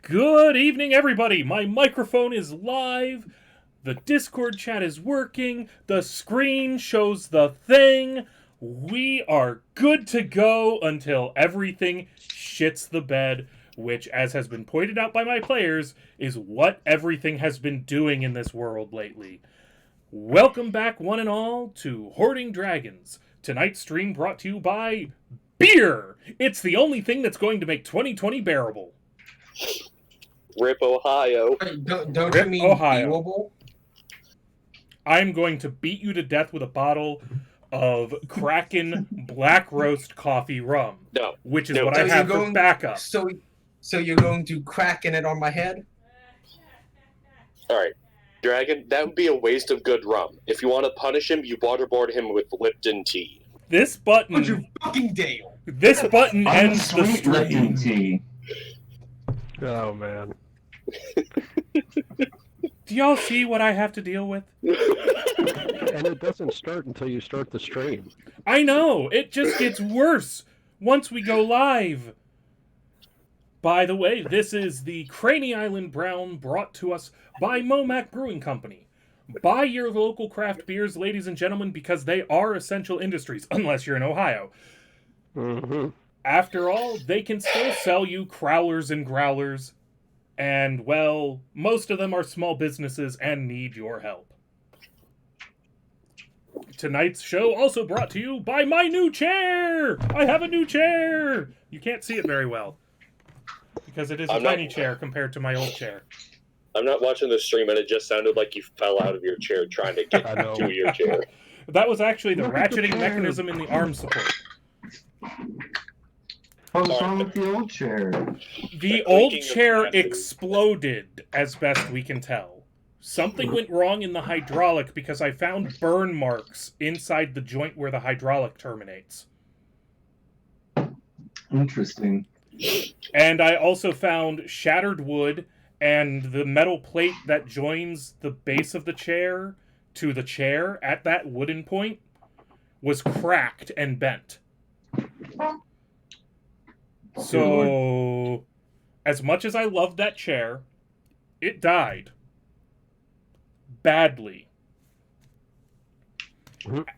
Good evening, everybody. My microphone is live. The Discord chat is working. The screen shows the thing. We are good to go until everything shits the bed, which, as has been pointed out by my players, is what everything has been doing in this world lately. Welcome back, one and all, to Hoarding Dragons. Tonight's stream brought to you by beer. It's the only thing that's going to make 2020 bearable. Rip Ohio. Don't Rip you mean Ohio. viewable? I'm going to beat you to death with a bottle of Kraken Black Roast Coffee Rum. No. Which is No. what So I have you're for going- backup. So you're going to cracken it on my head? Alright. Dragon, that would be a waste of good rum. If you want to punish him, you waterboard him with Lipton tea. This button... Don't you fucking dare! This button ends the Unsweet Lipton stream. tea. Oh, man. Do y'all see what I have to deal with? And it doesn't start until you start the stream. I know! It just gets worse once we go live. By the way, this is the Craney Island Brown brought to us by Momac Brewing Company. Buy your local craft beers, ladies and gentlemen, because they are essential industries, unless you're in Ohio. Mm-hmm. After all, they can still sell you crowlers and growlers, and, well, most of them are small businesses and need your help. Tonight's show also brought to you by my new chair! I have a new chair! You can't see it very well, because it is a tiny chair compared to my old chair. I'm not watching the stream, and it just sounded like you fell out of your chair trying to get I know. to your chair. That was actually the Look at the ratcheting chair. mechanism in the arm support. What's wrong with the old chair? The The old clinking of chair glasses. exploded, as best we can tell. Something went wrong in the hydraulic because I found burn marks inside the joint where the hydraulic terminates. Interesting. And I also found shattered wood, and the metal plate that joins the base of the chair to the chair at that wooden point was cracked and bent. So, as much as I loved that chair, it died. Badly.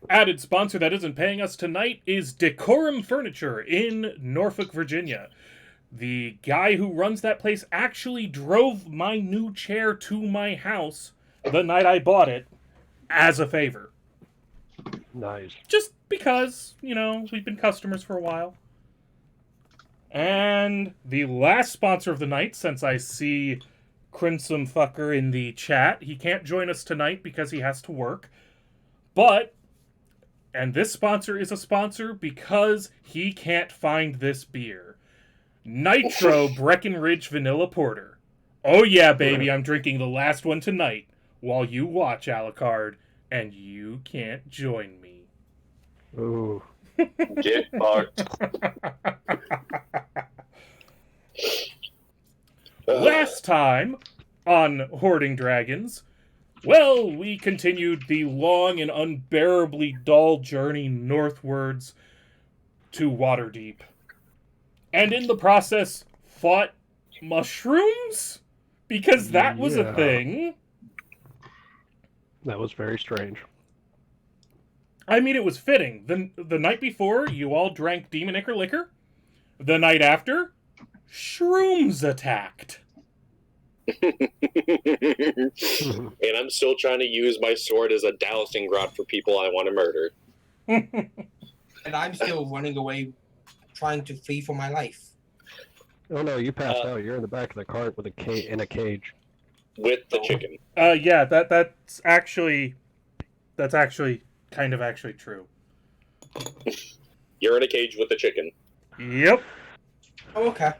Added sponsor that isn't paying us tonight is Decorum Furniture in Norfolk, Virginia. The guy who runs that place actually drove my new chair to my house the night I bought it as a favor. Nice. Just because, you know, we've been customers for a while. And the last sponsor of the night, since I see Crimson Fucker in the chat, he can't join us tonight because he has to work. But, and this sponsor is a sponsor because he can't find this beer. Nitro Breckenridge Vanilla Porter. Oh yeah, baby, I'm drinking the last one tonight while you watch Alucard, and you can't join me. Ooh. Get fucked. Last time on Hoarding Dragons, well, we continued the long and unbearably dull journey northwards to Waterdeep. And in the process, fought mushrooms? Because that was a Yeah. thing. That was very strange. I mean, it was fitting. The night before, you all drank Demon Ichor liquor. The night after, shrooms attacked. And I'm still trying to use my sword as a dowsing rod for people I want to murder. And I'm still running away, trying to flee for my life. Oh no, you passed out. You're in the back of the cart with in a cage. With the chicken. Yeah, that's actually kind of true. You're in a cage with the chicken. Yep. Oh, okay.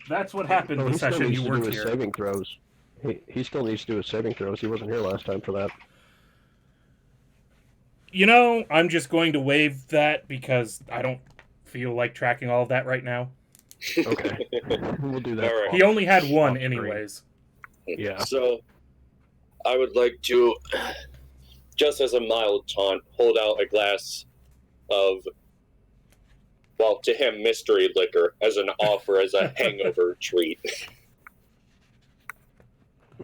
That's what happened Oh, the he still session needs you to do weren't his here. saving throws. He still needs to do his saving throws. He wasn't here last time for that. You know, I'm just going to waive that because I don't feel like tracking all of that right now. Okay. We'll do that. All right. He only had one off screen. anyways. Yeah. So, I would like to, just as a mild taunt, hold out a glass of, well, to him, mystery liquor as an offer as a hangover treat.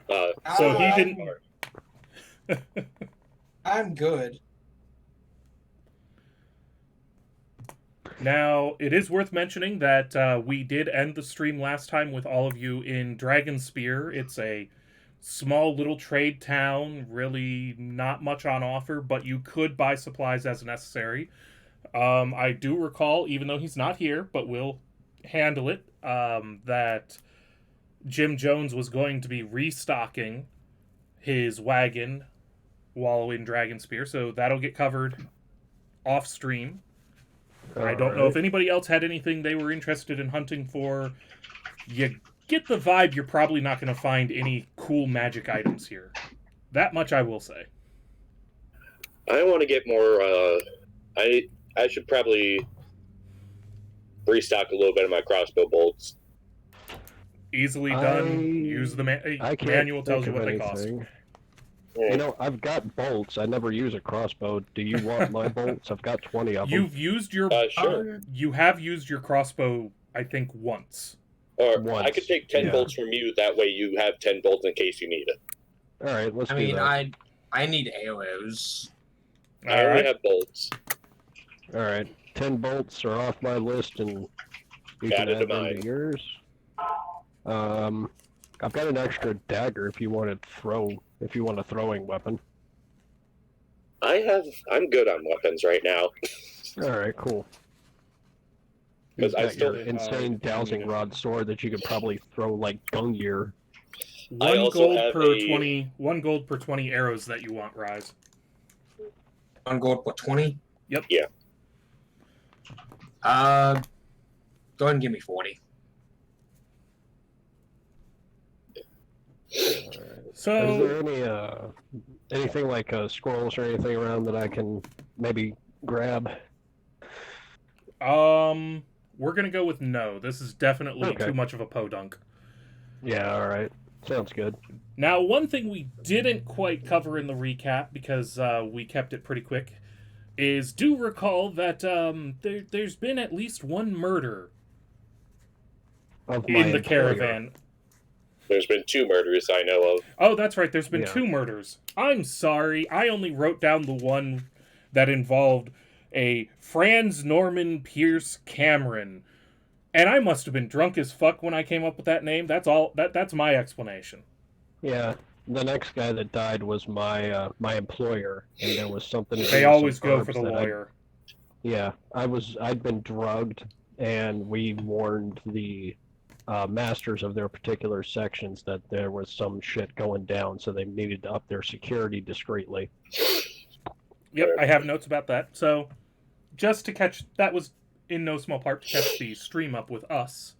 So he didn't... I'm good. Now, it is worth mentioning that we did end the stream last time with all of you in Dragonspear. It's a small little trade town, really not much on offer, but you could buy supplies as necessary. I do recall, even though he's not here, but we'll handle it, that Jim Jones was going to be restocking his wagon while in Dragonspear, so that'll get covered off stream. I don't know if anybody else had anything they were interested in hunting for. You get the vibe you're probably not going to find any cool magic items here. That much I will say. I want to get more, I should probably restock a little bit of my crossbow bolts. Easily done. Use the manual tells you what they cost. You know, I've got bolts. I never use a crossbow. Do you want my bolts? I've got 20 of them. You've used your... Sure. You have used your crossbow, I think, once. Or Once, I could take 10 bolts from you, that way you have 10 bolts in case you need it. Alright, let's I do mean, that. I need arrows. I already have bolts. Alright, 10 bolts are off my list, and you can Added add to them mine. to yours. I've got an extra dagger if you want to a throwing weapon. I'm good on weapons right now. Alright, cool. 'Cause I You've got still- your insane dowsing rod sword that you could probably throw like Gungear. I also have 1 gold per 20 arrows that you want, Rise. 1 gold for 20? Yep. Yeah. Go ahead and give me 40. So, Is there anything like scrolls or anything around that I can maybe grab? we're gonna go with no. This is definitely Okay. too much of a podunk. Yeah, alright. Sounds good. Now, one thing we didn't quite cover in the recap, because we kept it pretty quick, is do recall that there's been at least one murder Of my in the employer. caravan. There's been 2 murders I know of. Oh, that's right, there's been Yeah. 2 murders. I'm sorry, I only wrote down the one that involved a Franz Norman Pierce Cameron. And I must have been drunk as fuck when I came up with that name. That's all. That's my explanation. Yeah, the next guy that died was my my employer, and there was something. to do They with always some go herbs for the that lawyer. I'd been drugged, and we warned the masters of their particular sections that there was some shit going down, so they needed to up their security discreetly. Yep, I have notes about that. So, just to catch, that was in no small part to catch the stream up with us.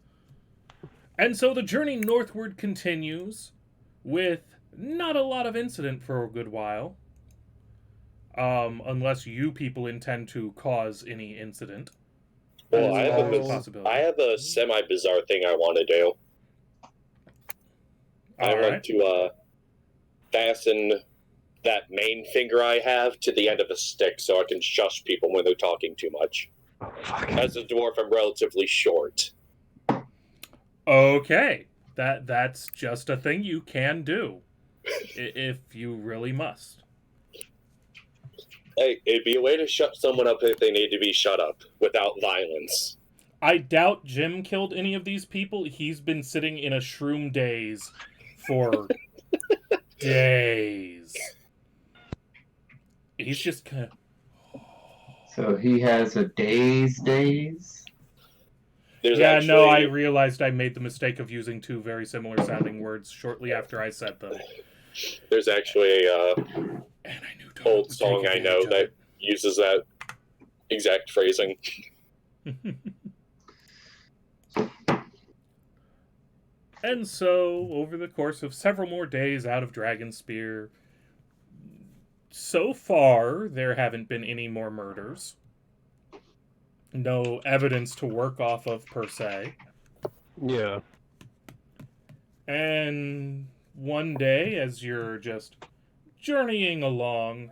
And so the journey northward continues with not a lot of incident for a good while. Unless you people intend to cause any incident. Well, That is I always a possibility. have a semi-bizarre thing I want to do. I All want right. to fasten that main finger I have to the end of a stick so I can shush people when they're talking too much. Oh, fuck. As a dwarf, I'm relatively short. Okay. That's just a thing you can do. If you really must. Hey, it'd be a way to shut someone up if they need to be shut up without violence. I doubt Jim killed any of these people. He's been sitting in a shroom daze for days. He's just kind of... So he has a days. There's Yeah, actually, no, I realized I made the mistake of using 2 very similar sounding words shortly after I said them. There's actually a And I knew Tom old would song take I know advantage of that uses that exact phrasing. it. And so, over the course of several more days out of Dragonspear, So far, there haven't been any more murders. No evidence to work off of, per se. Yeah. And one day, as you're just journeying along,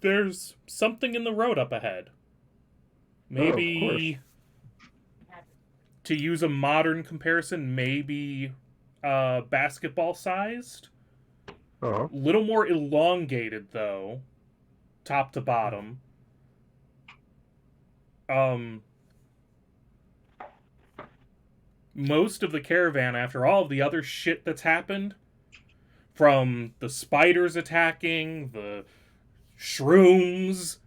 there's something in the road up ahead. Maybe, to use a modern comparison, maybe basketball-sized. Uh-huh. Little more elongated, though, top to bottom. Most of the caravan, after all of the other shit that's happened, from the spiders attacking, the shrooms,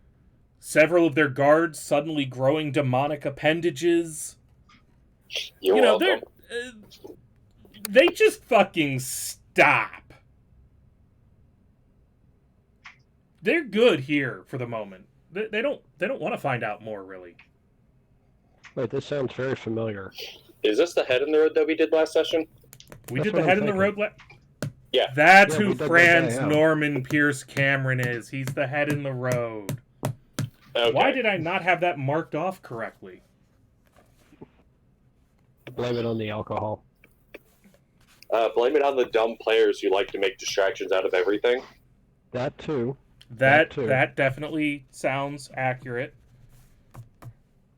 several of their guards suddenly growing demonic appendages, You're welcome. they just fucking stop. They're good here for the moment. They don't want to find out more, really. Wait, this sounds very familiar. Is this the head in the road that we did last session? We That's did what the I'm head in the thinking. road. Yeah. That's Yeah, we who dug that Franz guy out. Norman Pierce Cameron is. He's the head in the road. Okay. Why did I not have that marked off correctly? Blame it on the alcohol. Blame it on the dumb players who like to make distractions out of everything. That too. That definitely sounds accurate.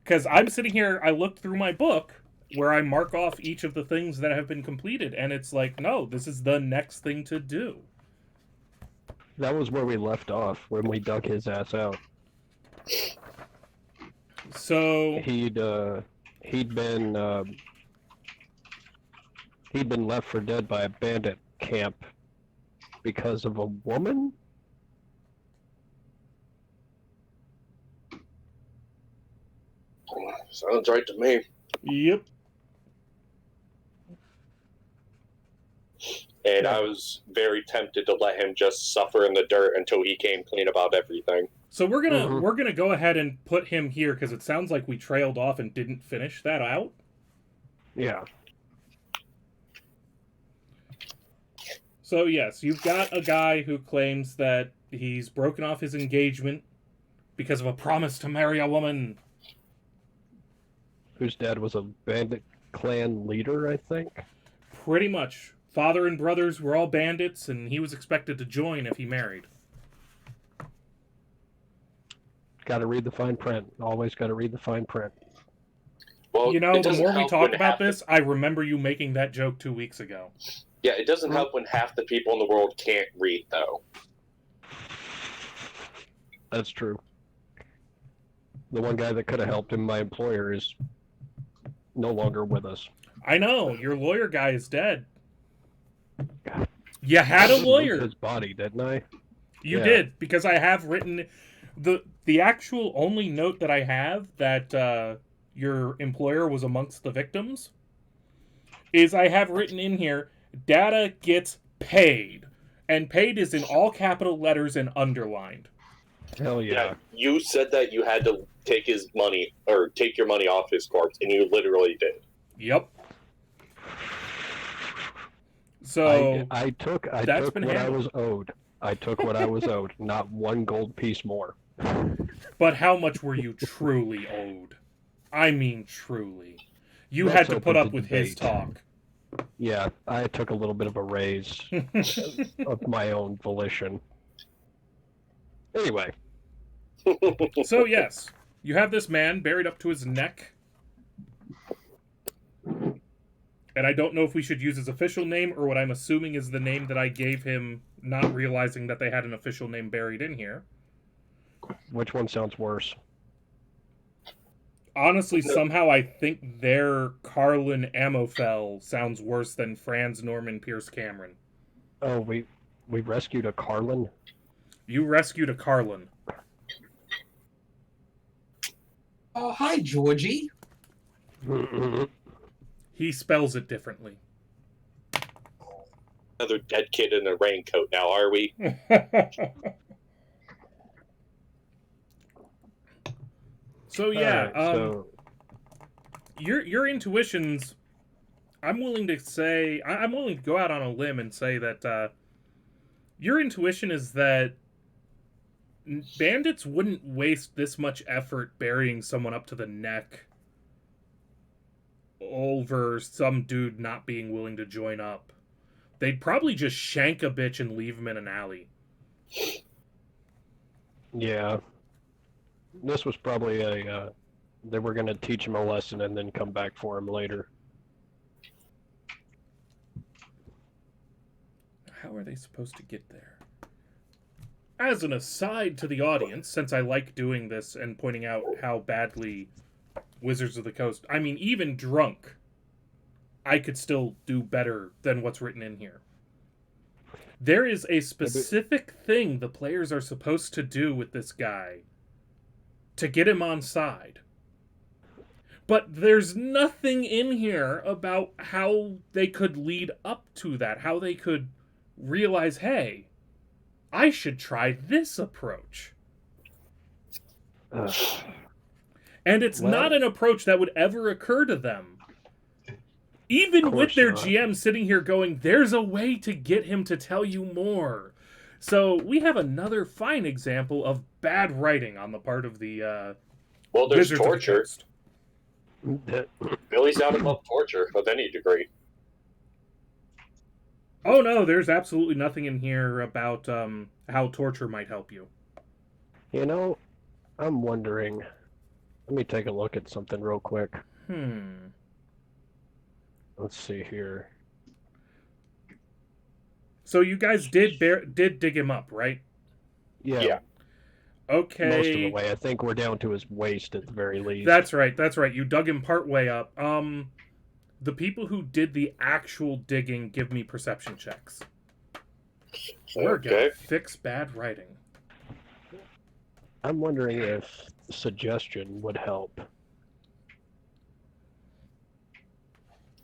Because I'm sitting here, I looked through my book where I mark off each of the things that have been completed, and it's like, no, this is the next thing to do. That was where we left off when we dug his ass out. So He'd been left for dead by a bandit camp because of a woman. Sounds right to me. yep. And I was very tempted to let him just suffer in the dirt until he came clean about everything. So we're Mhm. gonna go ahead and put him here because it sounds like we trailed off and didn't finish that out. Yeah. So yes, you've got a guy who claims that he's broken off his engagement because of a promise to marry a woman. Whose dad was a bandit clan leader, I think. Pretty much. Father and brothers were all bandits, and he was expected to join if he married. Got to read the fine print. Always got to read the fine print. Well, You know, it the doesn't more we help talk when about half the- this, I remember you making that joke 2 weeks ago. Yeah, it doesn't help when half the people in the world can't read, though. That's true. The one guy that could have helped him, my employer, is no longer with us. I know, your lawyer guy is dead. You had a I moved lawyer. his body, didn't I? You Yeah. did, because I have written the actual only note that I have that your employer was amongst the victims is I have written in here, data gets paid. And paid is in all capital letters and underlined. Hell yeah. You said that you had to take his money, or take your money off his corpse, and you literally did. Yep. So I took that's been what I handled. was owed. I took what I was owed, not one gold piece more. But how much were you truly owed? I mean truly. You That's had to open put to up with his debate. talk. Yeah, I took a little bit of a raise of my own volition. Anyway, So yes, you have this man buried up to his neck. And I don't know if we should use his official name or what I'm assuming is the name that I gave him, not realizing that they had an official name buried in here. which one sounds worse? Honestly, somehow I think their Carlin Amofel sounds worse than Franz Norman Pierce Cameron. Oh, we rescued a Carlin? You rescued a Carlin. Oh, hi, Georgie. He spells it differently. Another dead kid in a raincoat now, are we? So yeah, Alright, so your intuitions, I'm willing to say, I'm willing to go out on a limb and say that Your intuition is that bandits wouldn't waste this much effort burying someone up to the neck over some dude not being willing to join up. They'd probably just shank a bitch and leave him in an alley. Yeah. This was probably they were going to teach him a lesson and then come back for him later. How are they supposed to get there? As an aside to the audience, since I like doing this and pointing out how badly Wizards of the Coast, I mean, even drunk, I could still do better than what's written in here. There is a specific thing the players are supposed to do with this guy to get him on side. But there's nothing in here about how they could lead up to that, how they could realize, hey, I should try this approach. And it's not an approach that would ever occur to them. Even with their GM sitting here going, there's a way to get him to tell you more. So we have another fine example of bad writing on the part of the well, there's Wizards of the torture. Coast. Billy's out above torture of any degree. Oh no, there's absolutely nothing in here about how torture might help you. You know, I'm wondering. Let me take a look at something real quick. Let's see here. So you guys did dig him up, right? Yeah. Okay. Most of the way. I think we're down to his waist at the very least. That's right. You dug him part way up. The people who did the actual digging give me perception checks. We're gonna fix bad writing. I'm wondering if suggestion would help.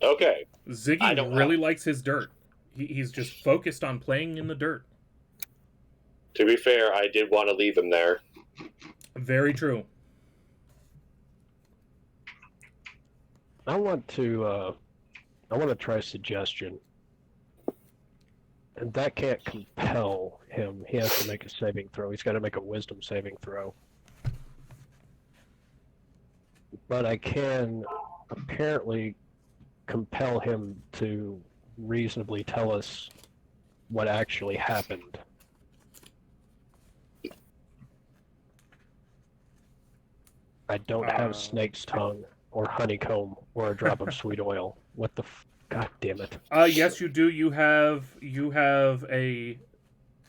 Okay. Ziggy really likes his dirt. He's just focused on playing in the dirt. To be fair, I did want to leave him there. Very true. I want to try suggestion. And that can't compel him. He has to make a saving throw. He's got to make a wisdom saving throw. But I can apparently compel him to reasonably tell us what actually happened. I don't have snake's tongue or honeycomb or a drop of sweet oil. What the God damn it. Yes, you do. You have a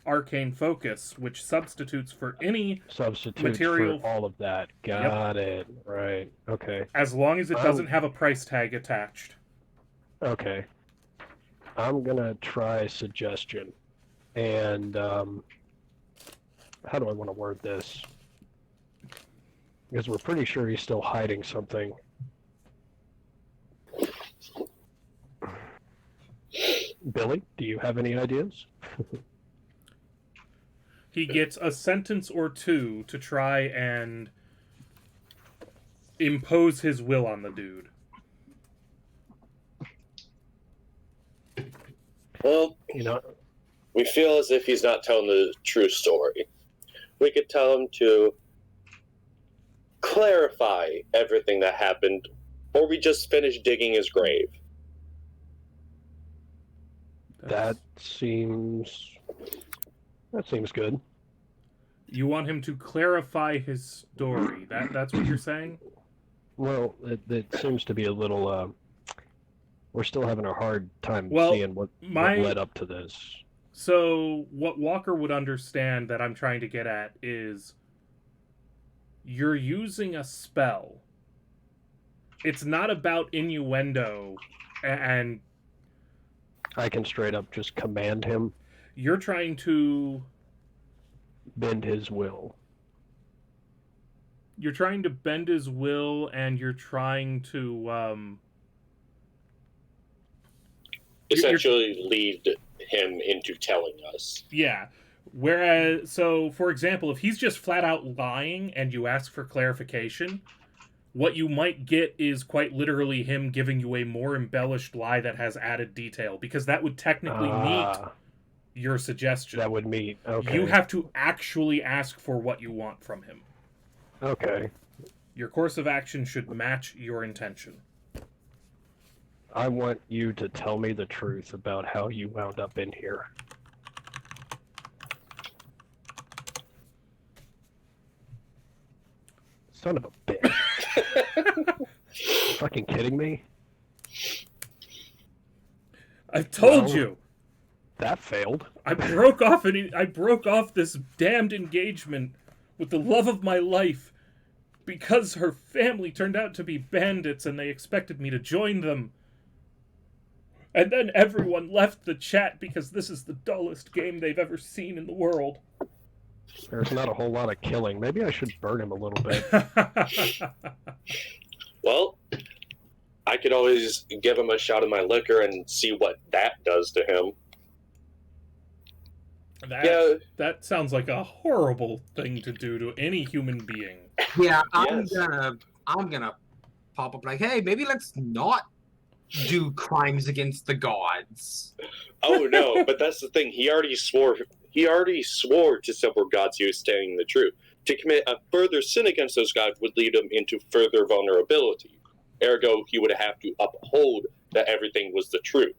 arcane focus, which substitutes for any material for all of that. Got it. Right. Okay. As long as it doesn't have a price tag attached. Okay. I'm gonna try suggestion. And how do I want to word this? Because we're pretty sure he's still hiding something. Billy, do you have any ideas? He gets a sentence or two to try and impose his will on the dude. Well, You know, we feel as if he's not telling the true story. We could tell him to clarify everything that happened, or we just finish digging his grave. that seems good. You want him to clarify his story. That's what you're saying? Well, it seems to be a little. We're still having a hard time seeing what led up to this. So, what Walker would understand that I'm trying to get at is you're using a spell. It's not about innuendo and I can straight up just command him. You're trying to bend his will. You're trying to bend his will, and you're trying to essentially lead him into telling us. Yeah. Whereas, so for example, if he's just flat out lying and you ask for clarification, what you might get is quite literally him giving you a more embellished lie that has added detail, because that would technically meet your suggestion. That would meet. Okay. You have to actually ask for what you want from him. Okay. Your course of action should match your intention. I want you to tell me the truth about how you wound up in here. Son of a bitch. Fucking kidding me? I've told Well, you. That failed. I broke off this damned engagement with the love of my life because her family turned out to be bandits and they expected me to join them. And then everyone left the chat because this is the dullest game they've ever seen in the world. There's not a whole lot of killing. Maybe I should burn him a little bit. Well, I could always give him a shot of my liquor and see what that does to him. That sounds like a horrible thing to do to any human being. Yeah, Yes. I'm gonna pop up like, hey, maybe let's not do crimes against the gods. Oh no, but that's the thing. He already swore to several gods he was telling the truth. To commit a further sin against those gods would lead him into further vulnerability. Ergo, he would have to uphold that everything was the truth.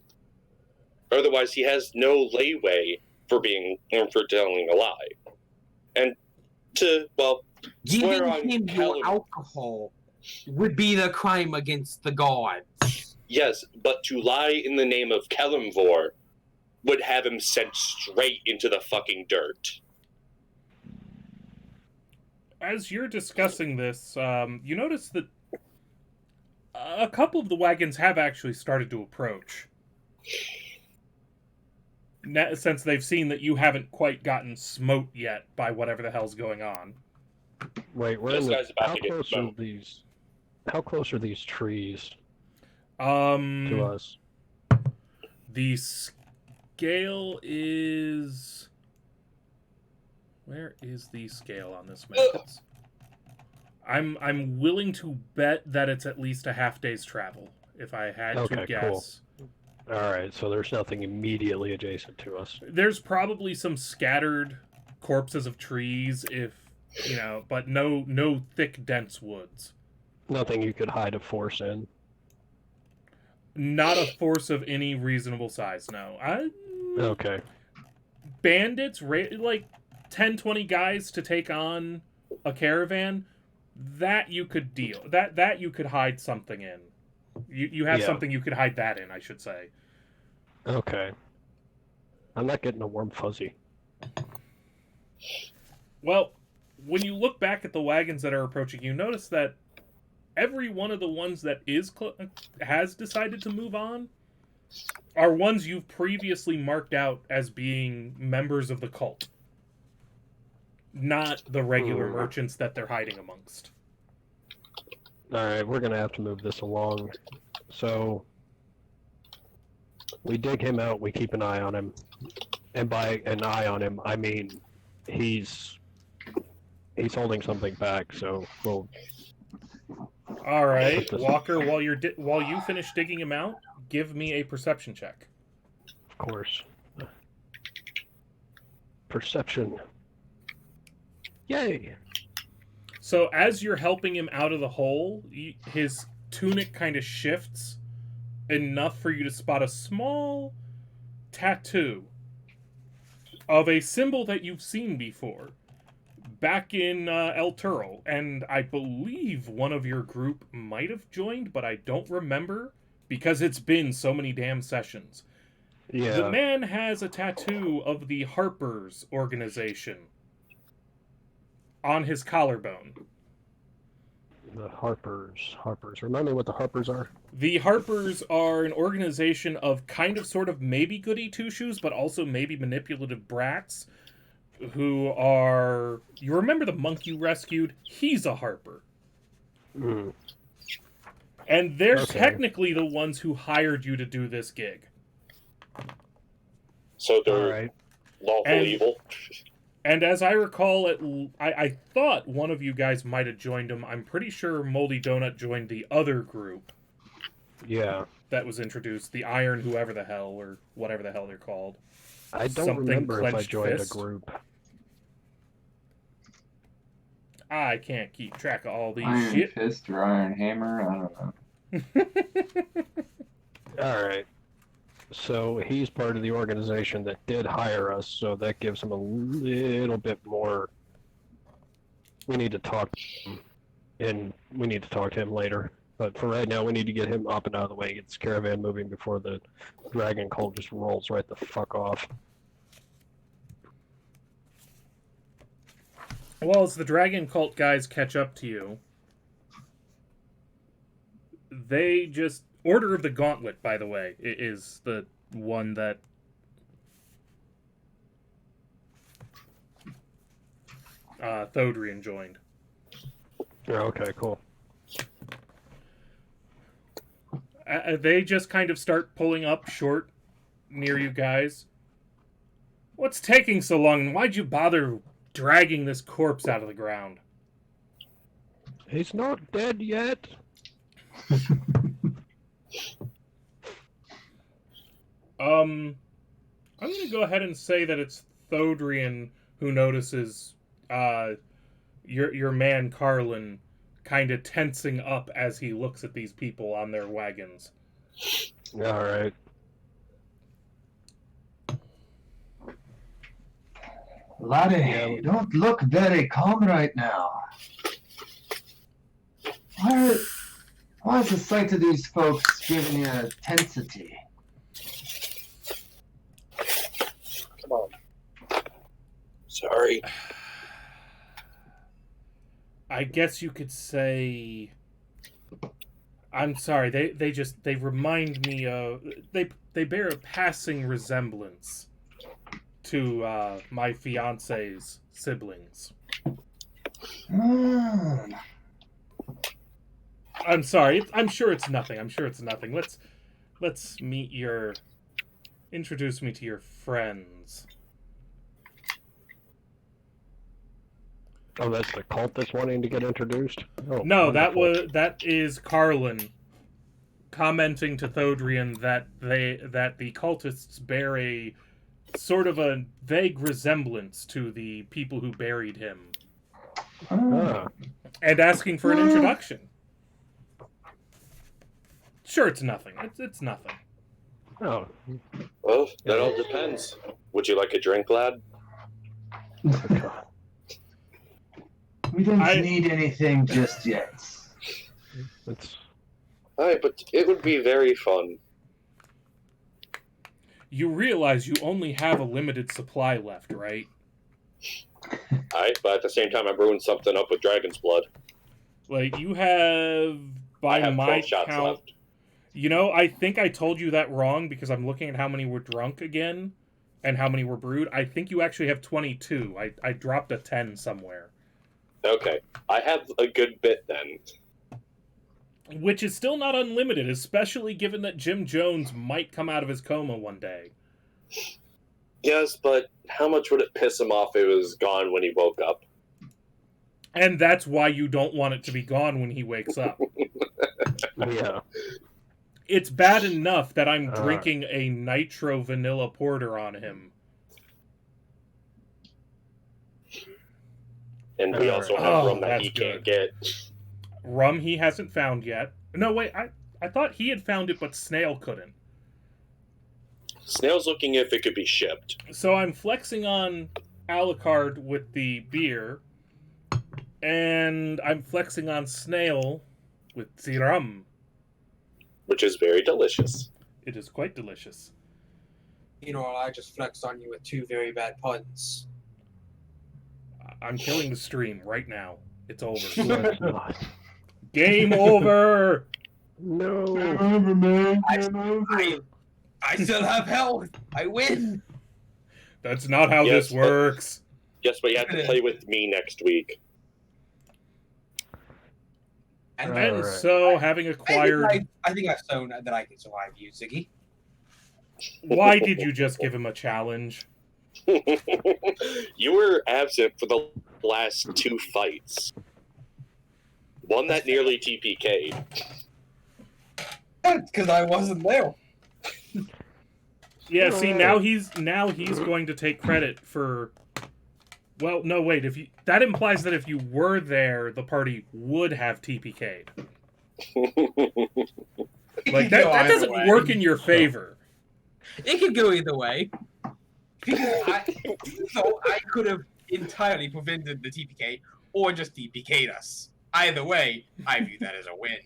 Otherwise, he has no leeway for telling a lie. And to swear Giving on him your Callum. alcohol would be the crime against the gods. Yes, but to lie in the name of Kellamvor would have him sent straight into the fucking dirt. As you're discussing this, you notice that a couple of the wagons have actually started to approach. Since they've seen that you haven't quite gotten smote yet by whatever the hell's going on. Wait, we're This in the... guy's about How to get close are smoked. these... How close are these trees to To us? The scale is... Where is the scale on this map? I'm willing to bet that it's at least a half day's travel, if I had to Okay, guess. Alright, so there's nothing immediately adjacent to us. There's probably some scattered corpses of trees, but no thick, dense woods. Nothing you could hide a force in. Not a force of any reasonable size, no. Okay. Bandits, like 10, 20 guys to take on a caravan, that you could deal. That you could hide something in. You have something you could hide that in, I should say. Okay. I'm not getting a warm fuzzy. Well, when you look back at the wagons that are approaching, you notice that every one of the ones that has decided to move on are ones you've previously marked out as being members of the cult. Not the regular merchants that they're hiding amongst. Alright, we're gonna have to move this along. So, we dig him out, we keep an eye on him. And by an eye on him, I mean he's holding something back, so we'll... Alright, Walker, while you finish digging him out, give me a perception check. Of course. Perception. Yay! So as you're helping him out of the hole, his tunic kind of shifts enough for you to spot a small tattoo of a symbol that you've seen before back in El Turl, and I believe one of your group might have joined, but I don't remember because it's been so many damn sessions. Yeah. The man has a tattoo of the Harpers organization on his collarbone. The Harpers. Remind me what the Harpers are? The Harpers are an organization of kind of, sort of, maybe goody two-shoes, but also maybe manipulative brats who are... You remember the monk you rescued? He's a Harper. Mm. And they're Okay. technically the ones who hired you to do this gig. So they're Alright. lawful And- evil. And as I recall, I thought one of you guys might have joined them. I'm pretty sure Moldy Donut joined the other group Yeah. that was introduced, the Iron whoever the hell, or whatever the hell they're called. I don't Something remember if I clenched joined fist. a group. I can't keep track of all these Iron shit. Fist or Iron Hammer, I don't know. Alright. So he's part of the organization that did hire us, so that gives him a little bit more. We need to talk to him, and we need to talk to him later. But for right now, we need to get him up and out of the way, get this caravan moving before the dragon cult just rolls right the fuck off. Well, as the Dragon Cult guys catch up to you, they just... Order of the Gauntlet, by the way, is the one that... Thodrian joined. Yeah, okay, cool. They just kind of start pulling up short near you guys. What's taking so long, and why'd you bother dragging this corpse out of the ground? He's not dead yet. I'm gonna go ahead and say that it's Thodrian who notices your man Carlin kind of tensing up as he looks at these people on their wagons. Alright. Laddie, Yeah. you don't look very calm right now. Why is the sight of these folks giving you tensity? Come on. Sorry. I guess you could say... I'm sorry, they remind me of... They bear a passing resemblance to my fiance's siblings. I'm sorry, I'm sure it's nothing. Let's meet your... Introduce me to your friends. Oh, that's the cult that's wanting to get introduced? Oh, No, wonderful. that is Carlin commenting to Thodrian that the cultists bear a sort of a vague resemblance to the people who buried him, Ah, and asking for an introduction. Sure, it's nothing. It's nothing. oh. Well, that all depends. Would you like a drink, lad? We don't need anything just yet. It's... Aye, but it would be very fun. You realize you only have a limited supply left, right? Aye, but at the same time, I brewing something up with dragon's blood. Like, you have, by I have my 12 shots count... left. You know, I think I told you that wrong because I'm looking at how many were drunk again and how many were brewed. I think you actually have 22. I dropped a 10 somewhere. Okay, I have a good bit then. Which is still not unlimited, especially given that Jim Jones might come out of his coma one day. Yes, but how much would it piss him off if it was gone when he woke up? And that's why you don't want it to be gone when he wakes up. Yeah. It's bad enough that I'm drinking a nitro vanilla porter on him. And we also have rum that that's he can't good. get. Rum he hasn't found yet. No, wait, I thought he had found it, but Snail couldn't. Snail's looking if it could be shipped. So I'm flexing on Alucard with the beer, and I'm flexing on Snail with the rum. Which is very delicious. It is quite delicious. You know, I just flexed on you with two very bad puns. I'm killing the stream right now. It's over. No, it's not. Game over! No. Over, man. I still have health. I win. That's not how Yes, this works. Yes, but you have to play with me next week. And Right. And so, having acquired... I think I've shown that I can survive you, Ziggy. Why did you just give him a challenge? You were absent for the last two fights. One that nearly TPK'd. Because I wasn't there. Yeah, All see, right. now he's going to take credit for. Well, no, wait. If you that implies that if you were there, the party would have TPK'd. It Like could go that either doesn't way. work in your favor. It could go either way. Because I thought I could have entirely prevented the TPK or just TPK'd us. Either way, I view that as a win.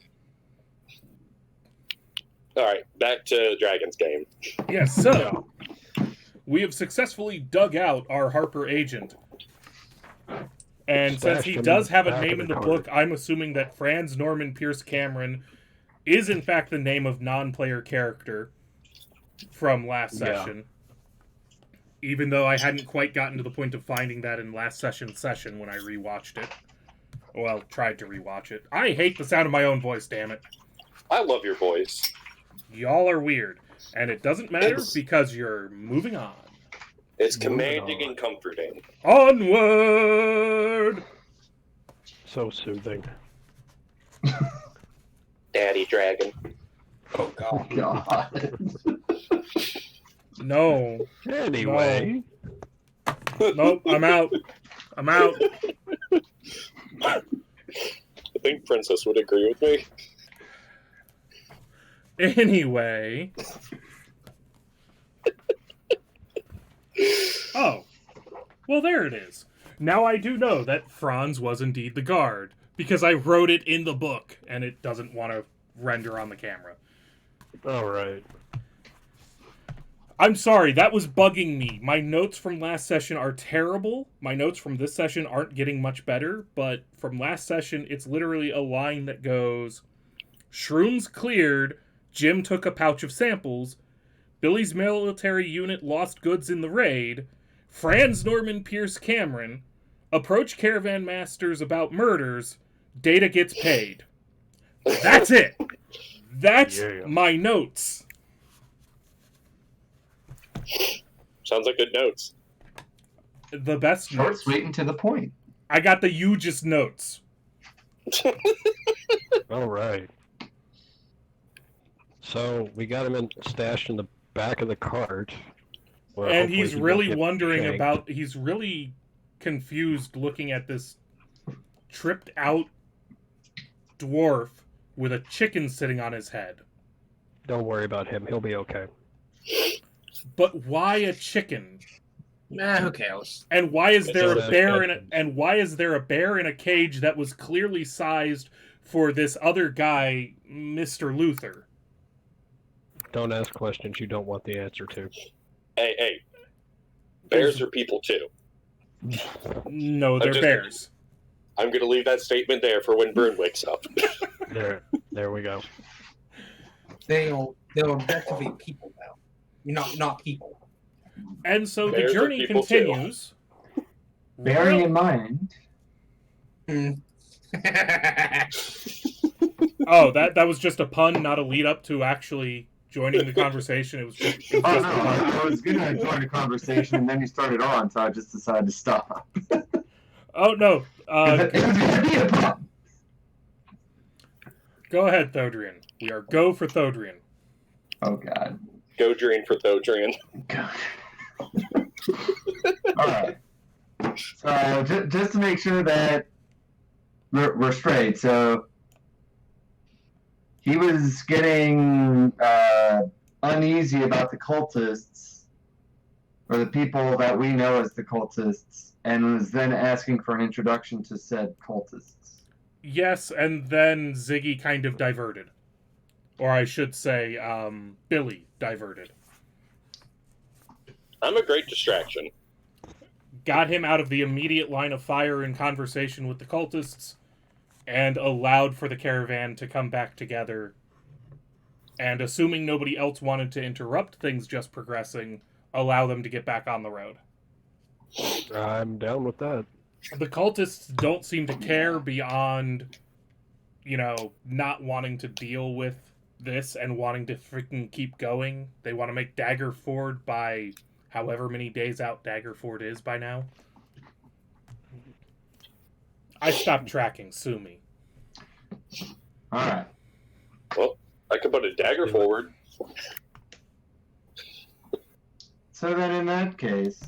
All right, back to Dragon's game. Yes, so we have successfully dug out our Harper agent. And since Stashed he him does in have the a back name of in the the cart. book, I'm assuming that Franz Norman Pierce Cameron is in fact the name of non-player character from last Yeah. session. Even though I hadn't quite gotten to the point of finding that in last session when I rewatched it. Well, tried to rewatch it. I hate the sound of my own voice, damn it. I love your voice. Y'all are weird. And it doesn't matter It's- because you're moving on. It's Moving commanding on. and comforting. Onward! So soothing. Daddy Dragon. Oh god. God. No. Anyway, Nope, I'm out. I'm out. I think Princess would agree with me. Anyway. Oh. Well, there it is. Now I do know that Franz was indeed the guard, because I wrote it in the book, and it doesn't want to render on the camera. all right. I'm sorry, that was bugging me. My notes from last session are terrible. My notes from this session aren't getting much better, but from last session, it's literally a line that goes, Shrooms cleared, Jim took a pouch of samples, Billy's military unit lost goods in the raid, Franz Norman Pierce Cameron, approach caravan masters about murders, Data gets paid. That's it! That's Yeah. my notes. Sounds like good notes. The best Short, notes. sweet, and to the point. I got the hugest notes. All right. So we got him stashed in the back of the cart. where And hopefully he's he won't really get wondering shanked. about, he's really confused looking at this tripped out dwarf with a chicken sitting on his head. Don't worry about him. He'll be okay. But why a chicken? Who cares? And why is It's there just a bear in a, questions. and why is there a bear in a cage that was clearly sized for this other guy, Mr. Luther? Don't ask questions you don't want the answer to. Hey. Bears are people too. No, they're just- bears. I'm going to leave that statement there for when Byrne wakes up. There we go. They're objectively people now. You're not people. And so Bears the are journey people too. continues. Bearing in mind, Oh, that was just a pun, not a lead up to actually joining the conversation. It was just oh no, a pun. I was gonna join the conversation and then you started on, so I just decided to stop. Oh no, It was gonna be a pun. go ahead, Thodrian. We are go for Thodrian. Oh god. Godrian for Thodrian. God. All right. So just to make sure that we're straight, so he was getting uneasy about the cultists, or the people that we know as the cultists, and was then asking for an introduction to said cultists. Yes, and then Ziggy kind of diverted. Or I should say, Billy diverted. I'm a great distraction. Got him out of the immediate line of fire in conversation with the cultists, and allowed for the caravan to come back together. And assuming nobody else wanted to interrupt things just progressing, allow them to get back on the road. I'm down with that. The cultists don't seem to care beyond, not wanting to deal with this and wanting to freaking keep going. They want to make Daggerford by however many days out Daggerford is by now. I stopped tracking, sue me. All right. Well, I could put a dagger forward. So then in that case,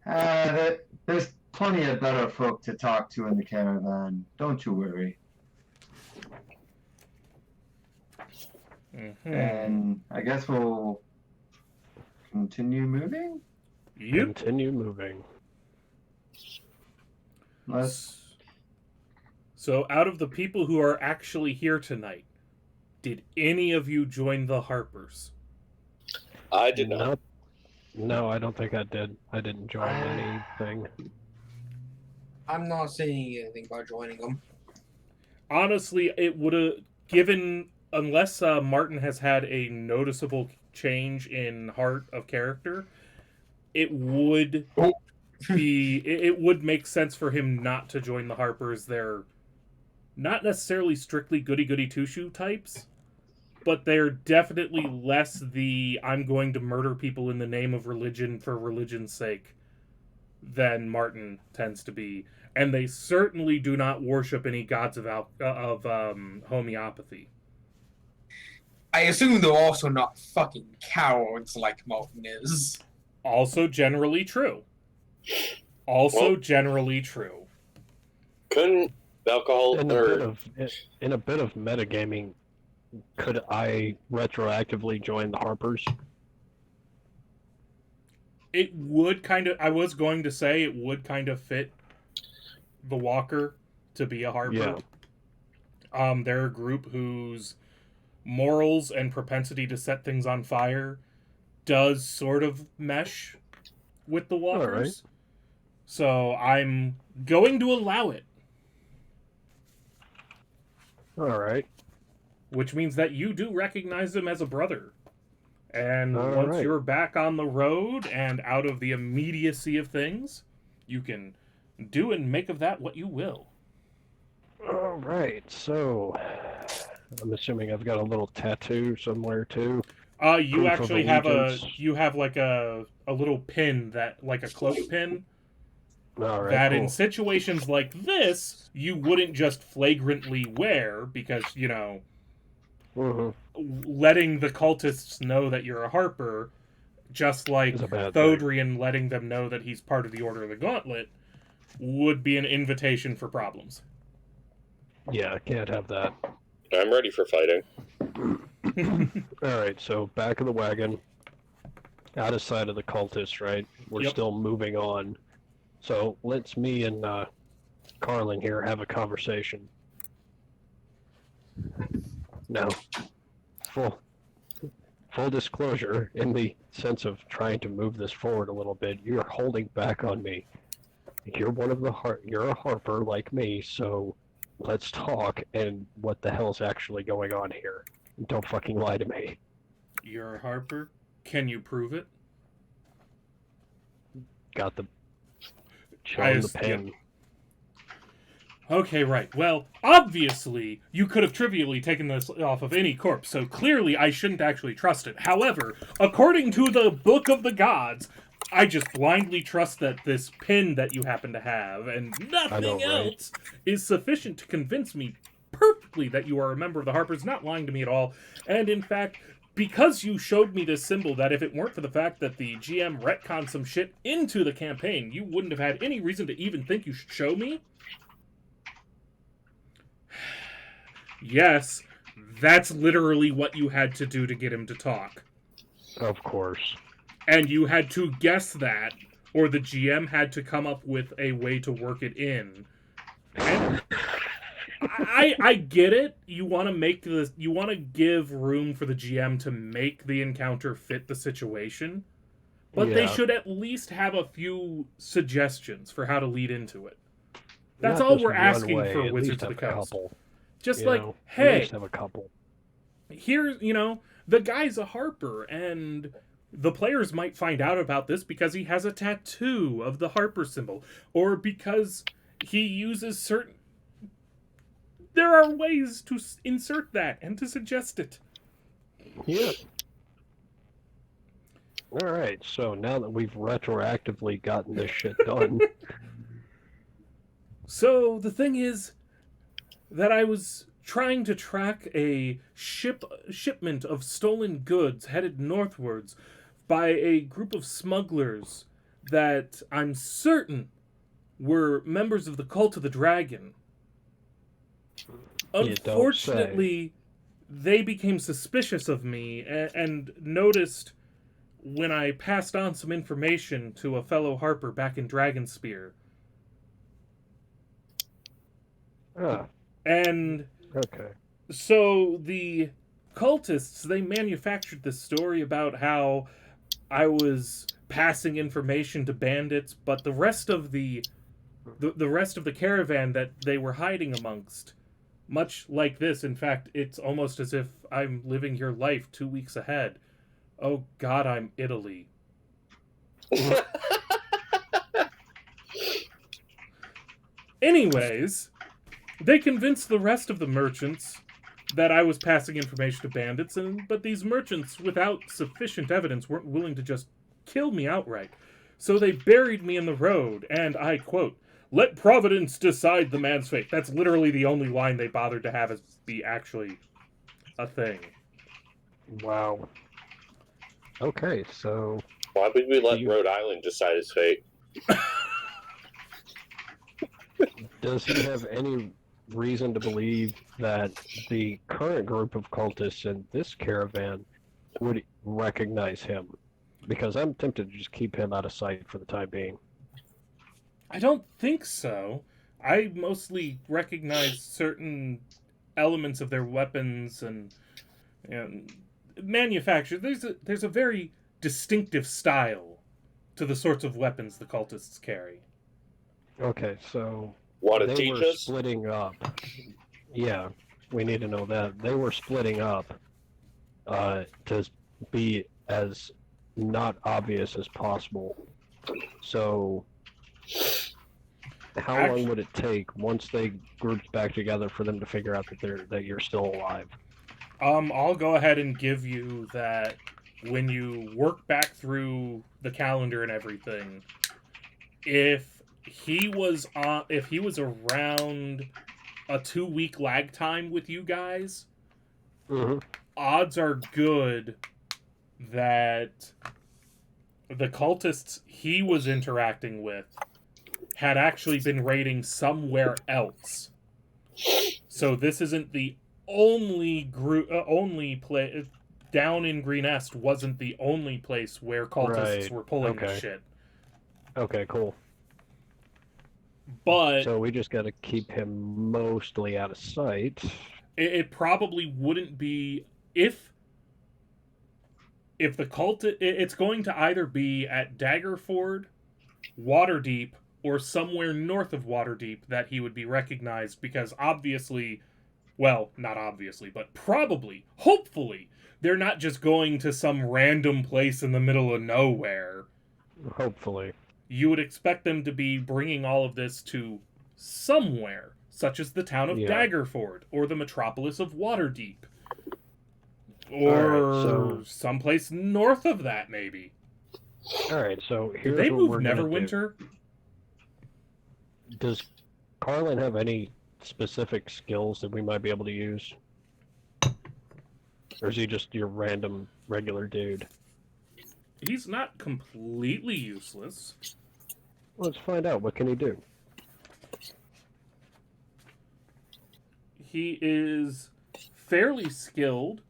there's plenty of better folk to talk to in the caravan. Don't you worry. Mm-hmm. And I guess we'll continue moving? Yep. Continue moving. So, out of the people who are actually here tonight, did any of you join the Harpers? I did not. No, I don't think I did. I didn't join anything. I'm not saying anything about joining them. Honestly, it would have given, unless Martin has had a noticeable change in heart of character, it would it would make sense for him not to join the Harpers. They're not necessarily strictly goody-goody two-shoe types, but they're definitely less the I'm going to murder people in the name of religion for religion's sake than Martin tends to be. And they certainly do not worship any gods of homeopathy. I assume they're also not fucking cowards like Martin is. Also generally true. Generally true. Couldn't alcohol In a bit of metagaming, could I retroactively join the Harpers? It would kind of... I was going to say it would kind of fit the Walker to be a Harper. Yeah. They're a group whose morals and propensity to set things on fire does sort of mesh with the Walkers. All right. So I'm going to allow it. All right. Which means that you do recognize him as a brother. And once right. you're back on the road and out of the immediacy of things, you can do and make of that what you will. All right. So, I'm assuming I've got a little tattoo somewhere too. You Proof actually of have allegiance. like a little pin that, like a cloak pin, All right. that cool. in situations like this, you wouldn't just flagrantly wear because, you know, Mhm. letting the cultists know that you're a Harper, just like Is a bad thing. Thodrian letting them know that he's part of the Order of the Gauntlet, would be an invitation for problems. Yeah, I can't have that. I'm ready for fighting. All right. So back of the wagon, out of sight of the cultists. Right. We're Yep. still moving on. So let's me and Carling here have a conversation. Now, full disclosure, in the sense of trying to move this forward a little bit, you're holding back on me. You're you're a Harper like me, so let's talk and what the hell's actually going on here. Don't fucking lie to me. You're a Harper? Can you prove it? Got the showing the pen. Yep. Okay, right. Well, obviously, you could have trivially taken this off of any corpse, so clearly I shouldn't actually trust it. However, according to the Book of the Gods, I just blindly trust that this pin that you happen to have, and nothing else, is sufficient to convince me perfectly that you are a member of the Harpers, not lying to me at all. And in fact, because you showed me this symbol, that if it weren't for the fact that the GM retconned some shit into the campaign, you wouldn't have had any reason to even think you should show me. Yes, that's literally what you had to do to get him to talk. Of course. And you had to guess that, or the GM had to come up with a way to work it in. And I get it. You want to make this. You want to give room for the GM to make the encounter fit the situation, but they should at least have a few suggestions for how to lead into it. That's Not all just we're one asking way, for at Wizards least of the have a Coast. couple, Just you like, know, hey, at least have a couple. here, you know, the guy's a Harper, and the players might find out about this because he has a tattoo of the Harper symbol, or because he uses certain... There are ways to insert that and to suggest it. Yeah. All right, so now that we've retroactively gotten this shit done, So, the thing is that I was trying to track a shipment of stolen goods headed northwards by a group of smugglers that I'm certain were members of the Cult of the Dragon. You don't say. Unfortunately, they became suspicious of me and noticed when I passed on some information to a fellow Harper back in Dragonspear. Ah, And okay. so the cultists, they manufactured this story about how I was passing information to bandits, but the rest of the rest of the caravan that they were hiding amongst, much like this, in fact, it's almost as if I'm living your life 2 weeks ahead. Oh God, I'm Italy. Anyways, they convinced the rest of the merchants that I was passing information to bandits, but these merchants, without sufficient evidence, weren't willing to just kill me outright. So they buried me in the road, and I quote, "Let Providence decide the man's fate." That's literally the only line they bothered to have as be actually a thing. Wow. Okay, so Why would we let Rhode Island decide his fate? does he have any reason to believe that the current group of cultists in this caravan would recognize him? Because I'm tempted to just keep him out of sight for the time being. I don't think so. I mostly recognize certain elements of their weapons and manufacture. There's a very distinctive style to the sorts of weapons the cultists carry. Okay, so Want to they teach were us? splitting up. Yeah, we need to know that. They were splitting up to be as not obvious as possible. So how long would it take once they grouped back together for them to figure out that you're still alive? I'll go ahead and give you that when you work back through the calendar and everything, if he was around a 2-week lag time with you guys, odds are good that the cultists he was interacting with had actually been raiding somewhere else. So this isn't the only place. Down in Green Est wasn't the only place where cultists were pulling this shit. Okay, cool. But so we just got to keep him mostly out of sight. It probably wouldn't be if the cult. It's going to either be at Daggerford, Waterdeep, or somewhere north of Waterdeep that he would be recognized, because obviously, well, not obviously, but probably, hopefully, they're not just going to some random place in the middle of nowhere. Hopefully. You would expect them to be bringing all of this to somewhere, such as the town of Daggerford, or the metropolis of Waterdeep. Or someplace north of that, maybe. Alright, so here's Did they what move we're gonna Neverwinter? Does Carlin have any specific skills that we might be able to use? Or is he just your random, regular dude? He's not completely useless. Let's find out. What can he do? He is fairly skilled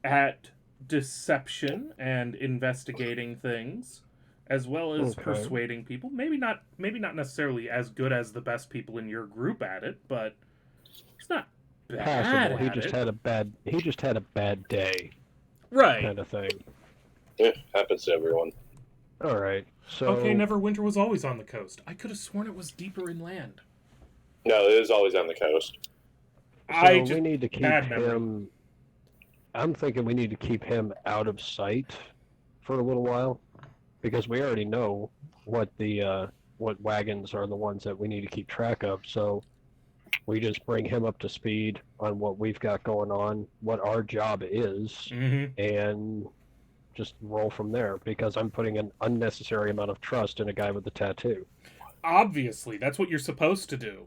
at deception and investigating things, as well as persuading people. Maybe not necessarily as good as the best people in your group at it, but it's not bad. Passable. He just had a bad day. Right. Kind of thing. Yeah, happens to everyone. All right. So okay, Neverwinter was always on the coast. I could have sworn it was deeper inland. No, it is always on the coast. So we need to keep him. I'm thinking we need to keep him out of sight for a little while, because we already know what what wagons are the ones that we need to keep track of. So we just bring him up to speed on what we've got going on, what our job is, and just roll from there, because I'm putting an unnecessary amount of trust in a guy with a tattoo. Obviously, that's what you're supposed to do.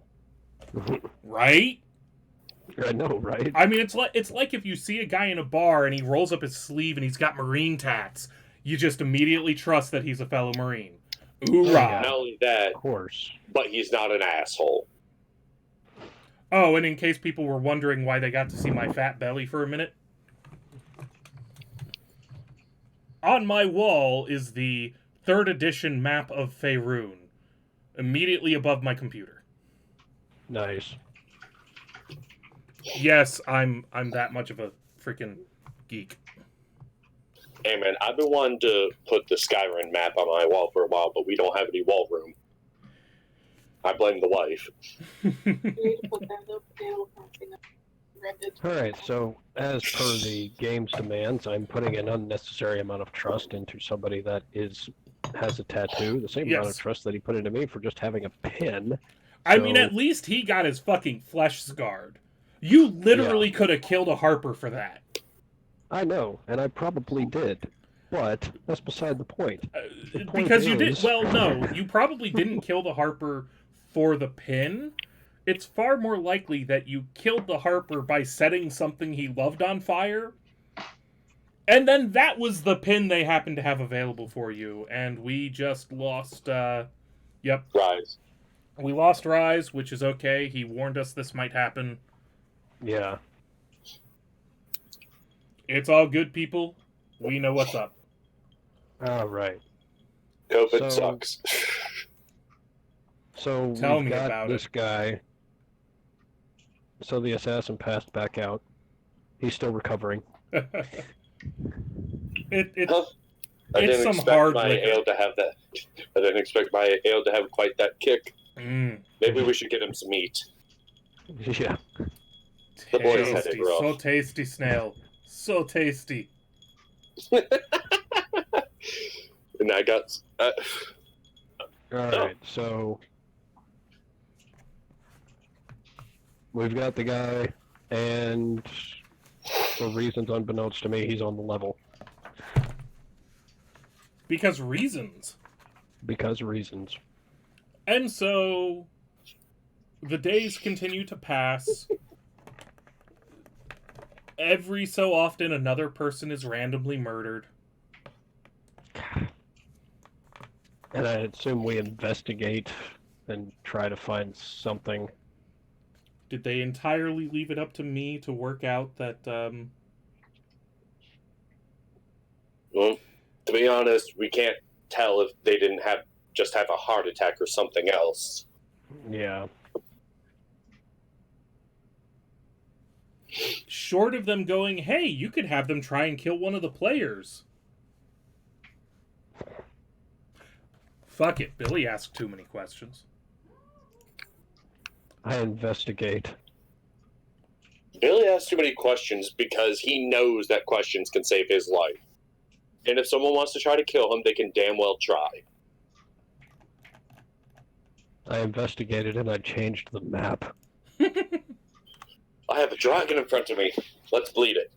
Right? I know, right? I mean, it's like if you see a guy in a bar and he rolls up his sleeve and he's got marine tats. You just immediately trust that he's a fellow Marine. Hoorah! Not only that, Of course. but he's not an asshole. Oh, and in case people were wondering why they got to see my fat belly for a minute, on my wall is the 3rd edition map of Faerun, immediately above my computer. Nice. Yes, I'm that much of a freaking geek. Hey man, I've been wanting to put the Skyrim map on my wall for a while, but we don't have any wall room. I blame the wife. Alright, so as per the game's demands, I'm putting an unnecessary amount of trust into somebody that has a tattoo. The same amount Yes. of trust that he put into me for just having a pin. I mean, So- at least he got his fucking flesh scarred. You literally could have killed a Harper for that. I know, and I probably did. But that's beside the point. The point Because you did. is- Well, no, you probably didn't kill the Harper for the pin. It's far more likely that you killed the Harper by setting something he loved on fire. And then that was the pin they happened to have available for you. And we just lost. Yep. Rise. We lost Rise, which is okay. He warned us this might happen. Yeah. It's all good, people. We know what's up. Alright. COVID So- sucks. So Tell we've me got about this it. guy. So the assassin passed back out. He's still recovering. It's Huh? I It's didn't some expect hard my liquor. ale to have that. I didn't expect my ale to have quite that kick. mm, Maybe we should get him some meat. Yeah. The boys had it tasty. rough. So tasty, snail. So tasty. And I got. Alright, so we've got the guy, and for reasons unbeknownst to me, he's on the level. Because reasons. Because reasons. And so the days continue to pass. Every so often, another person is randomly murdered. And I assume we investigate and try to find something. Did they entirely leave it up to me to work out that, Well, to be honest, we can't tell if they didn't just have a heart attack or something else. Yeah. short of them going, hey, you could have them try and kill one of the players. Fuck it, Billy asked too many questions. I investigate. Billy asks too many questions because he knows that questions can save his life. And if someone wants to try to kill him, they can damn well try. I investigated and I changed the map. I have a dragon in front of me. Let's bleed it.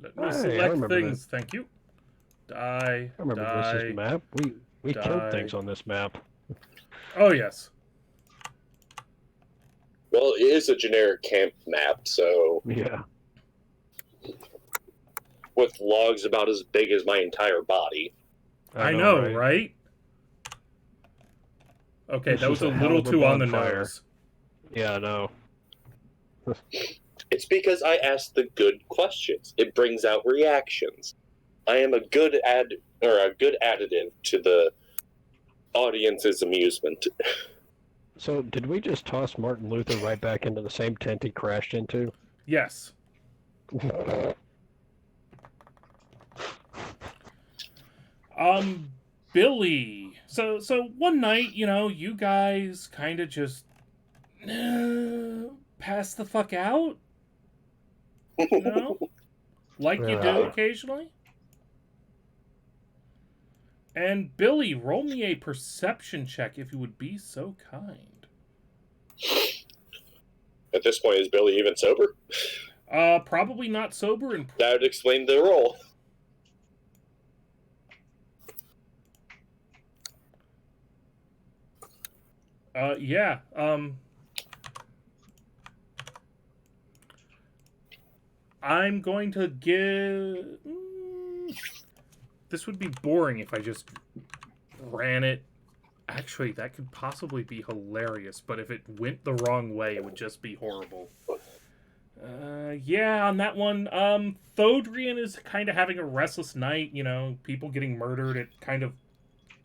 Let me Hey, I select remember things, thank you. Die, I remember this is map. We die. killed things on this map. Oh, yes. Well, it is a generic camp map, so Yeah. with logs about as big as my entire body. I know, right? Okay, This that is was a a hell little of a too on the bonfire. nose. Yeah, I know. It's because I ask the good questions. It brings out reactions. I am a good additive to the audience's amusement. So, did we just toss Martin Luther right back into the same tent he crashed into? Yes. Billy. So one night, you guys kind of just pass the fuck out, like you do occasionally. And Billy, roll me a perception check if you would be so kind. At this point, is Billy even sober? Probably not sober and That would explain the role. yeah. I'm going to give... This would be boring if I just ran it. Actually, that could possibly be hilarious, but if it went the wrong way, it would just be horrible. Yeah, on that one, Thodrian is kind of having a restless night, you know, people getting murdered, it kind of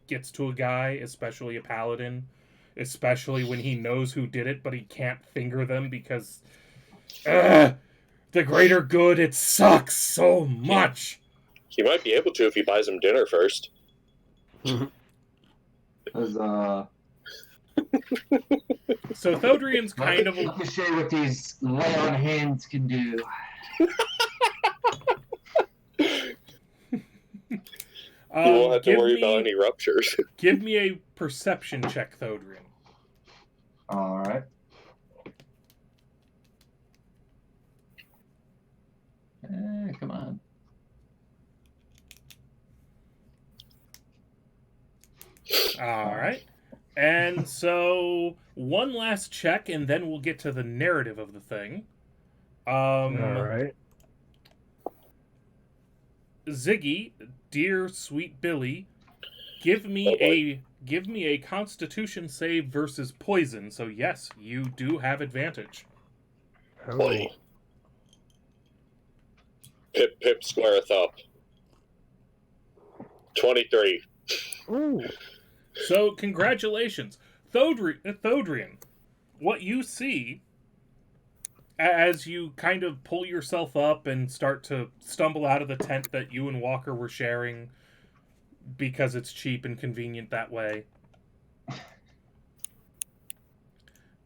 gets to a guy, especially a paladin, especially when he knows who did it, but he can't finger them because, the greater good, it sucks so much! He might be able to if he buys him dinner first. Because, So Thodrian's kind of... Let me show you what these lay on hands can do. You won't have to worry about any ruptures. Give me a perception check, Thodrian. Alright. Come on. Alright. And so, one last check, and then we'll get to the narrative of the thing. Alright. Ziggy, dear sweet Billy, give me a Constitution save versus poison. So yes, you do have advantage. Oh. Boy. Pip squareth up. 23. Ooh. So congratulations, Thodrian. What you see as you kind of pull yourself up and start to stumble out of the tent that you and Walker were sharing because it's cheap and convenient that way,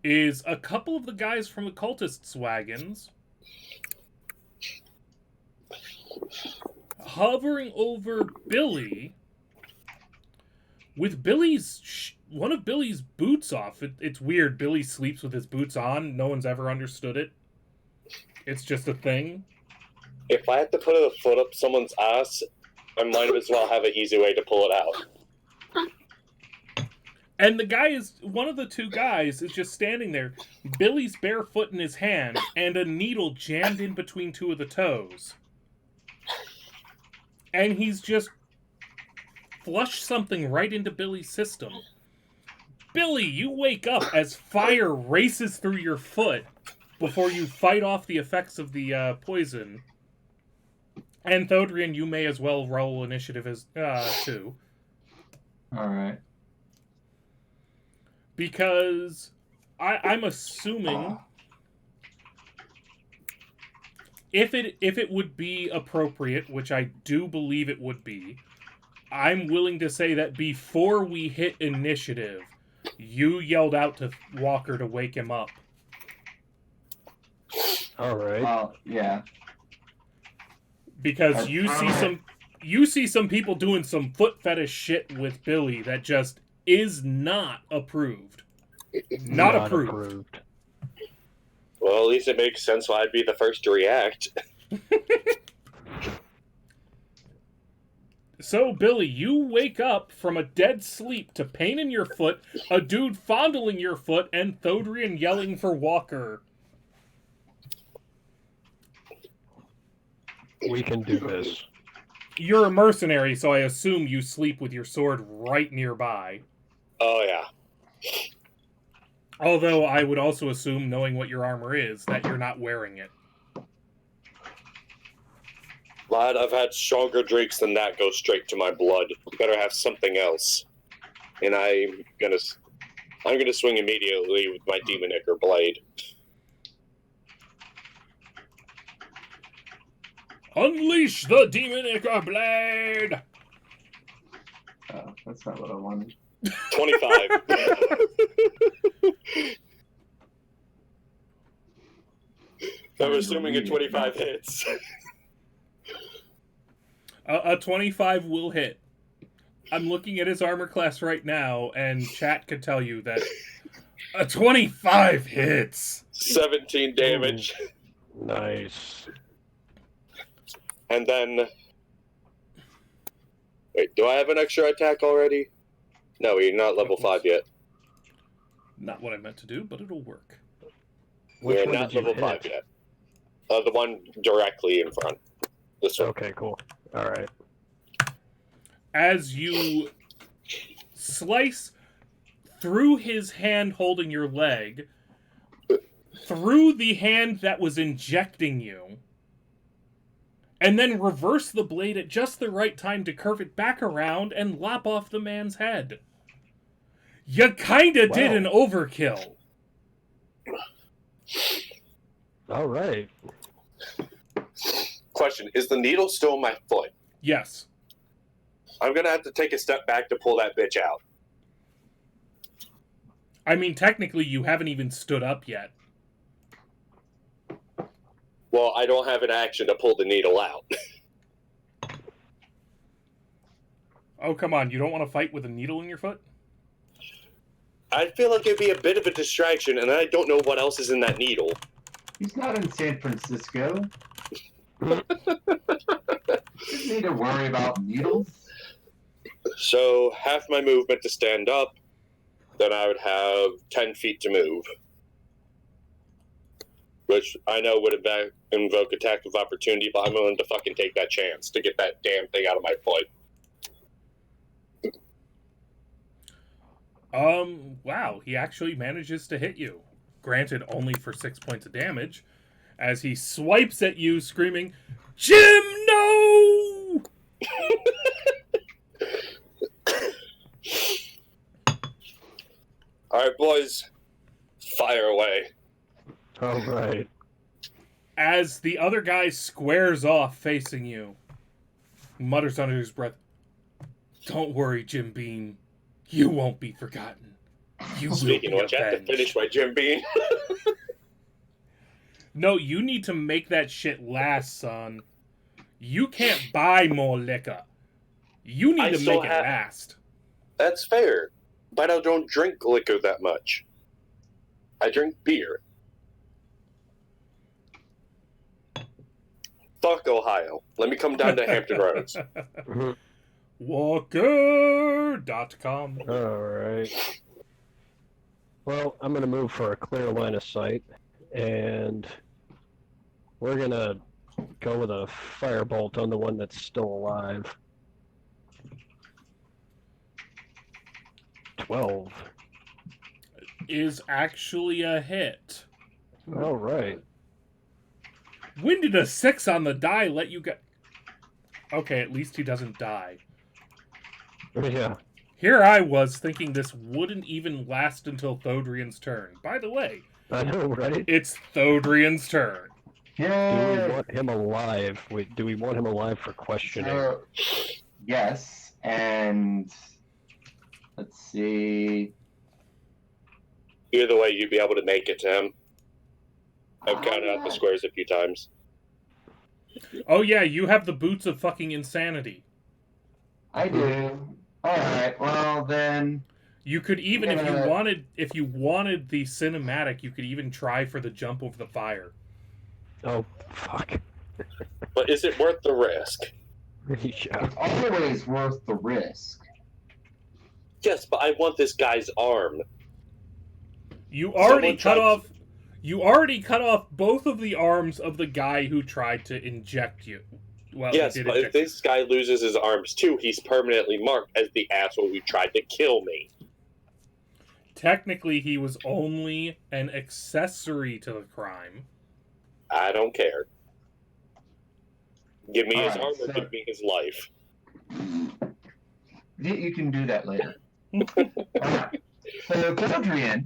is a couple of the guys from the cultists' wagons hovering over Billy with one of Billy's boots off. It's weird. Billy sleeps with his boots on. No one's ever understood it. It's just a thing. If I had to put a foot up someone's ass, I might as well have an easy way to pull it out. And one of the two guys is just standing there, Billy's bare foot in his hand, and a needle jammed in between two of the toes. And he's just flushed something right into Billy's system. Billy, you wake up as fire races through your foot before you fight off the effects of the poison. And Thodrian, you may as well roll initiative as too. Alright. Because I'm assuming if it would be appropriate, which I do believe it would be, I'm willing to say that before we hit initiative, you yelled out to Walker to wake him up. Alright. Well, yeah. Because you see some people doing some foot fetish shit with Billy that just is not approved. Not approved. Well, at least it makes sense why I'd be the first to react. So, Billy, you wake up from a dead sleep to pain in your foot, a dude fondling your foot, and Thodrian yelling for Walker. We can do this. You're a mercenary, so I assume you sleep with your sword right nearby. Oh, yeah. Although I would also assume, knowing what your armor is, that you're not wearing it. Lad, I've had stronger drinks than that go straight to my blood. You better have something else. And I'm gonna swing immediately with my Demon Ichor blade. Unleash the Demon Ichor blade! Oh, that's not what I wanted. 25. I'm assuming a 25 hits. A 25 will hit. I'm looking at his armor class right now, and chat could tell you that a 25 hits. 17 damage. Ooh. Nice. And then... Wait, do I have an extra attack already? No, you're not level 5 yet. Not what I meant to do, but it'll work. Which We're one not did you level hit? 5 yet. The one directly in front. This one. Okay, cool. All right. As you slice through his hand holding your leg, through the hand that was injecting you, and then reverse the blade at just the right time to curve it back around and lop off the man's head. You kinda did an overkill. All right. Question, is the needle still in my foot? Yes. I'm gonna have to take a step back to pull that bitch out. I mean, technically, you haven't even stood up yet. Well, I don't have an action to pull the needle out. Oh, come on. You don't want to fight with a needle in your foot? I feel like it'd be a bit of a distraction, and I don't know what else is in that needle. He's not in San Francisco. Doesn't need to worry about needles. So, half my movement to stand up, then I would have 10 feet to move. Which I know would invoke attack of opportunity, but I'm willing to fucking take that chance to get that damn thing out of my foot. Wow, he actually manages to hit you. Granted, only for 6 points of damage, as he swipes at you, screaming, "Jim, no!" Alright, boys. Fire away. All right. As the other guy squares off facing you, mutters under his breath, "Don't worry, Jim Beam. You won't be forgotten. You Speaking of will which, be I have to avenged." finish my Jim Bean. No, you need to make that shit last, son. You can't buy more liquor. You need I to still make it last. That's fair. But I don't drink liquor that much. I drink beer. Fuck Ohio. Let me come down to Hampton Roads. Walker.com. All right. Well, I'm going to move for a clear line of sight, and we're going to go with a firebolt on the one that's still alive. 12. Is actually a hit. All right. When did a 6 on the die let you get... Okay, at least he doesn't die. Yeah. Here I was thinking this wouldn't even last until Thodrian's turn. By the way, I know, right? it's Thodrian's turn. Do we Yay! want him alive? Do we want him alive for questioning? Yes, and let's see. Either way, you'd be able to make it to him. I've counted out the squares a few times. Oh yeah, you have the boots of fucking insanity. I do. Alright, well then. You could even, if Yeah. you wanted the cinematic, you could even try for the jump over the fire. Oh, fuck. But is it worth the risk? Yeah. It's always worth the risk. Yes, but I want this guy's arm. You already Someone cut off both of the arms of the guy who tried to inject you. Well, Yes, he did but if inject you. this guy loses his arms too, he's permanently marked as the asshole who tried to kill me. Technically, he was only an accessory to the crime. I don't care. Give me his Alright, arm or so- give me his life. You can do that later. Alright. So Godrian,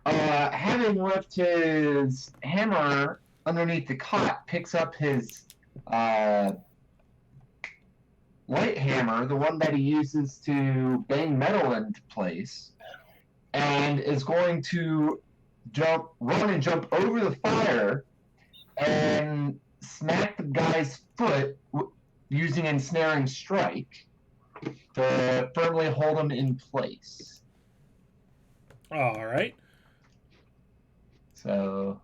having left his hammer underneath the cot, picks up his light hammer, the one that he uses to bang metal into place, and is going to run and jump over the fire and smack the guy's foot using ensnaring strike to firmly hold him in place. All right. So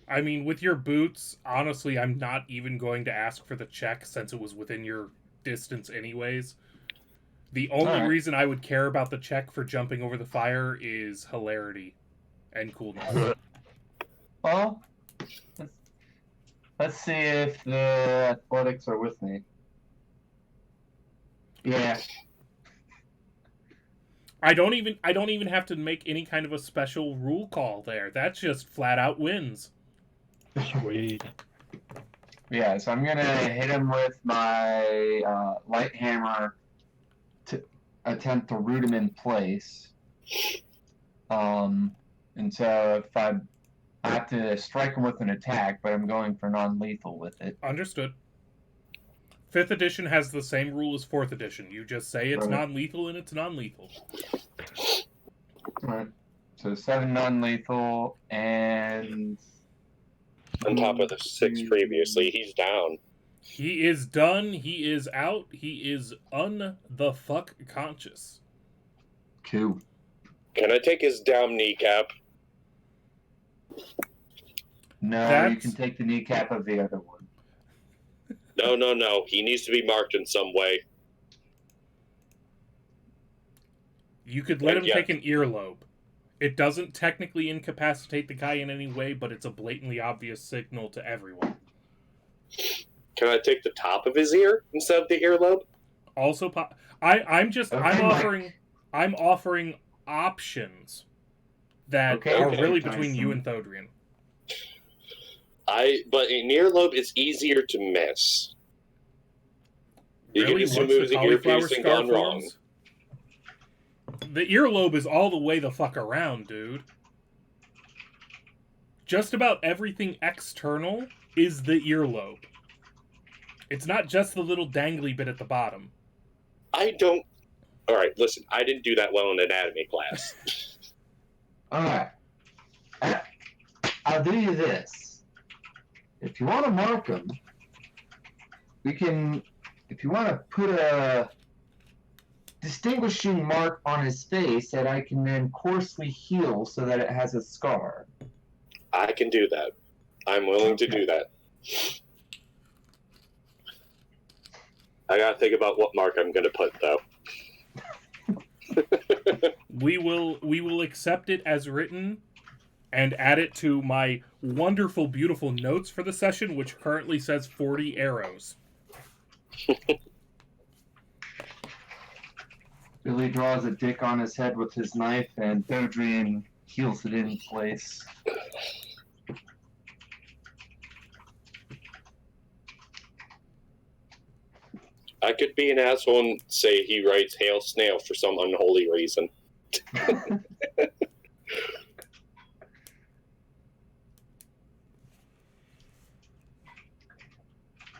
I mean, with your boots, honestly, I'm not even going to ask for the check since it was within your distance anyways. The only Alright. reason I would care about the check for jumping over the fire is hilarity and coolness. Well, let's see if the athletics are with me. Yeah. I don't even have to make any kind of a special rule call there. That's just flat out wins. Sweet. Yeah, so I'm gonna hit him with my light hammer to attempt to root him in place. And so if I have to strike him with an attack, but I'm going for non-lethal with it. Understood. 5th edition has the same rule as 4th edition. You just say it's Right. non-lethal and it's non-lethal. Alright. So 7 non-lethal and On top of the 6 previously, he's down. He is done. He is out. He is the fuck conscious. Cool. Can I take his down kneecap? No, you That's- can take the kneecap of the other one. No. He needs to be marked in some way. You could let him Yeah. take an earlobe. It doesn't technically incapacitate the guy in any way, but it's a blatantly obvious signal to everyone. Can I take the top of his ear instead of the earlobe? Also, I'm Okay, offering options that Okay, are okay, really Tyson. between you and Thodrian. But an earlobe is easier to miss. You can Really? just Once assume it the was a cauliflower earpiece and scar gone wrong. forms? The earlobe is all the way the fuck around, dude. Just about everything external is the earlobe. It's not just the little dangly bit at the bottom. Alright, listen, I didn't do that well in anatomy class. Alright. I'll do you this. If you want to mark him, if you want to put a distinguishing mark on his face that I can then coarsely heal so that it has a scar. I can do that. I'm willing to do that. I gotta think about what mark I'm gonna put, though. We will accept it as written and add it to my wonderful, beautiful notes for the session, which currently says 40 arrows. Billy draws a dick on his head with his knife, and Dodrian heals it in place. I could be an asshole and say he writes Hail Snail for some unholy reason.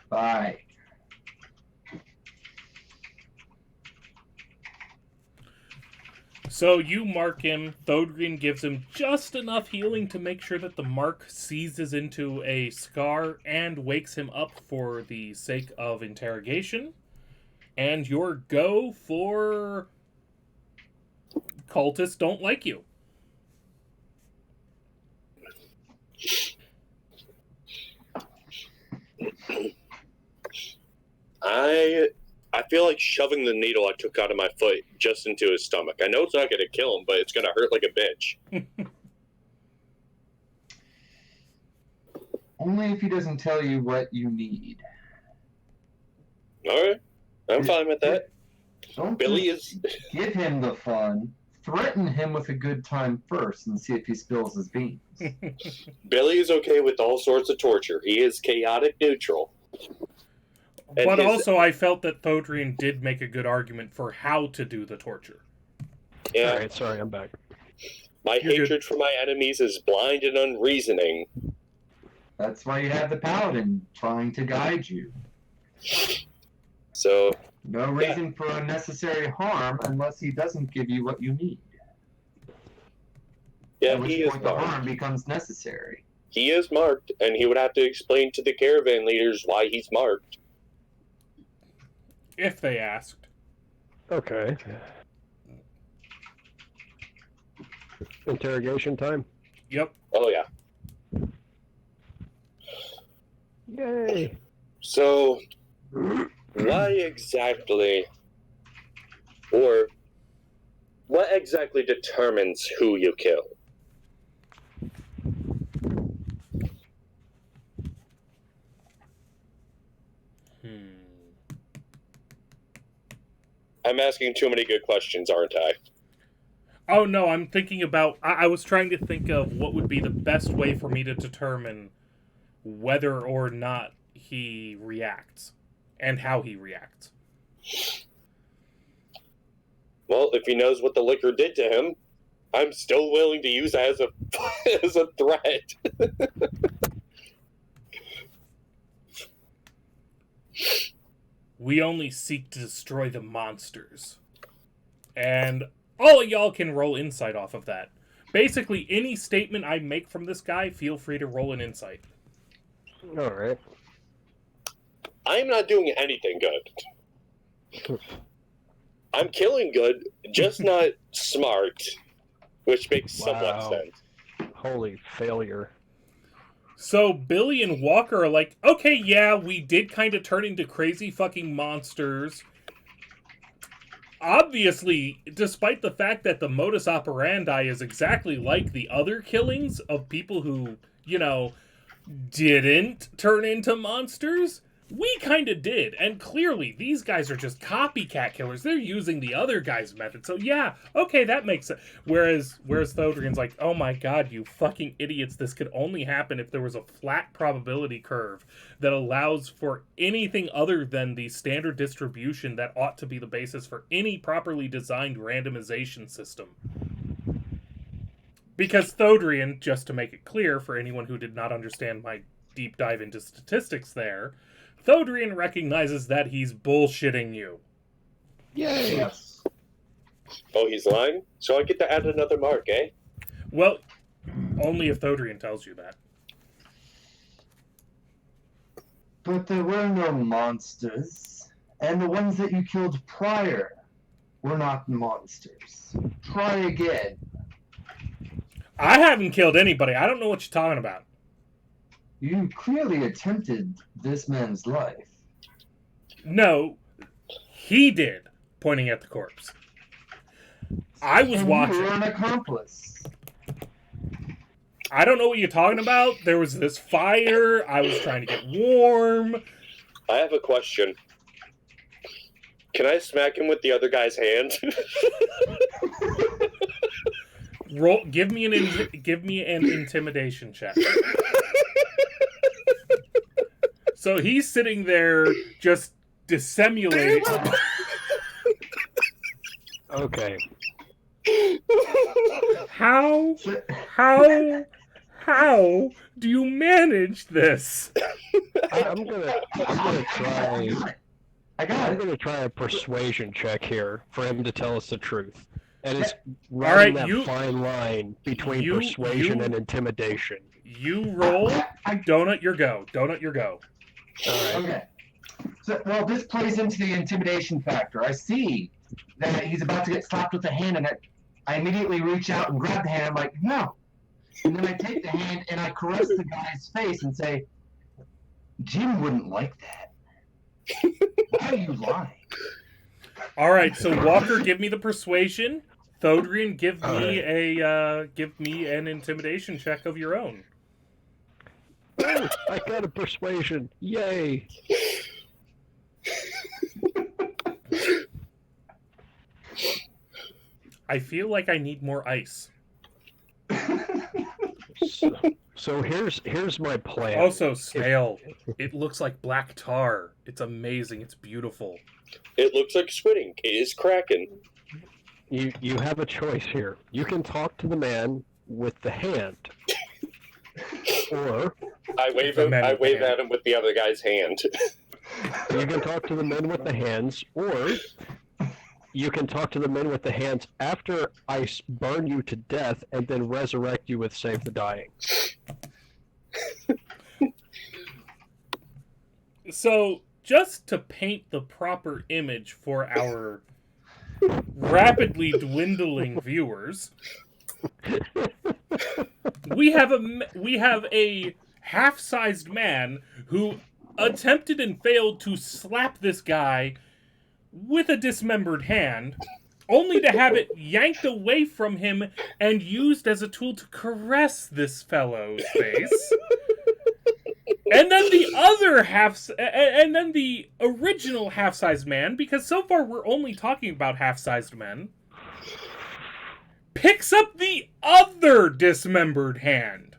Bye. So you mark him. Thodrian gives him just enough healing to make sure that the mark seizes into a scar and wakes him up for the sake of interrogation. And your go for cultists don't like you. I feel like shoving the needle I took out of my foot just into his stomach. I know it's not going to kill him, but it's going to hurt like a bitch. Only if he doesn't tell you what you need. All right, I'm fine with that. Don't Billy just give him the fun. Threaten him with a good time first and see if he spills his beans. Billy is okay with all sorts of torture. He is chaotic neutral. And But his- also, I felt that Thodrian did make a good argument for how to do the torture. Yeah, Alright, sorry, I'm back. my You're hatred good. for my enemies is blind and unreasoning. That's why you have the paladin trying to guide you. So, No reason for unnecessary harm unless he doesn't give you what you need. yeah, At which he is point the marked. harm becomes necessary. He is marked, and he would have to explain to the caravan leaders why he's marked. If they asked. Okay. Interrogation time. Yep. Oh, yeah. Yay! So, why exactly, or what exactly determines who you kill? I'm asking too many good questions, aren't I? Oh, no, I'm thinking about... I was trying to think of what would be the best way for me to determine whether or not he reacts and how he reacts. Well, if he knows what the liquor did to him, I'm still willing to use that as a as a threat. We only seek to destroy the monsters. And all of y'all can roll insight off of that. Basically, any statement I make from this guy, feel free to roll an insight. Alright. I'm not doing anything good. I'm killing good, just not smart, which makes somewhat Wow. sense. Holy failure. So Billy and Walker are like, okay, yeah, we did kind of turn into crazy fucking monsters. Obviously, despite the fact that the modus operandi is exactly like the other killings of people who, you know, didn't turn into monsters, we kind of did. And clearly, these guys are just copycat killers. They're using the other guy's method. So yeah, okay, that makes sense. Whereas Thodrian's like, oh my god, you fucking idiots, this could only happen if there was a flat probability curve that allows for anything other than the standard distribution that ought to be the basis for any properly designed randomization system. Because Thodrian, just to make it clear for anyone who did not understand my deep dive into statistics there, Thodrian recognizes that he's bullshitting you. Yay! Yes. Oh, he's lying? So I get to add another mark, eh? Well, only if Thodrian tells you that. But there were no monsters, and the ones that you killed prior were not monsters. Try again. I haven't killed anybody. I don't know what you're talking about. You clearly attempted this man's life. No, he did, pointing at the corpse. I was And watching. you were an accomplice. I don't know what you're talking about. There was this fire. I was trying to get warm. I have a question. Can I smack him with the other guy's hand? Roll. Give me an intimidation check. So he's sitting there just dissimulating. Okay. How do you manage this? I'm gonna try. I got I'm it. gonna try a persuasion check here for him to tell us the truth, and it's right, riding that you- fine line between you- persuasion you- and intimidation. You roll. Donut your go. Donut your go. All right. Okay. So, well, this plays into the intimidation factor. I see that he's about to get slapped with the hand, and I immediately reach out and grab the hand. I'm like, no. And then I take the hand and I caress the guy's face and say, Jim wouldn't like that. Why are you lying? All right. So Walker, give me the persuasion. Thodrian, give All me an intimidation check of your own. Oh, I got a persuasion! Yay! I feel like I need more ice. So here's my plan. Also, stale. It looks like black tar. It's amazing. It's beautiful. It looks like squidding. It is cracking. You have a choice here. You can talk to the man with the hand, or I wave The man I with the wave hand. at him with the other guy's hand. you can talk to the men with the hands, or you can talk to the men with the hands after I burn you to death and then resurrect you with Save the Dying. So, just to paint the proper image for our rapidly dwindling viewers, we have a half-sized man who attempted and failed to slap this guy with a dismembered hand, only to have it yanked away from him and used as a tool to caress this fellow's face. And then the original half-sized man, because so far we're only talking about half-sized men, picks up the other dismembered hand.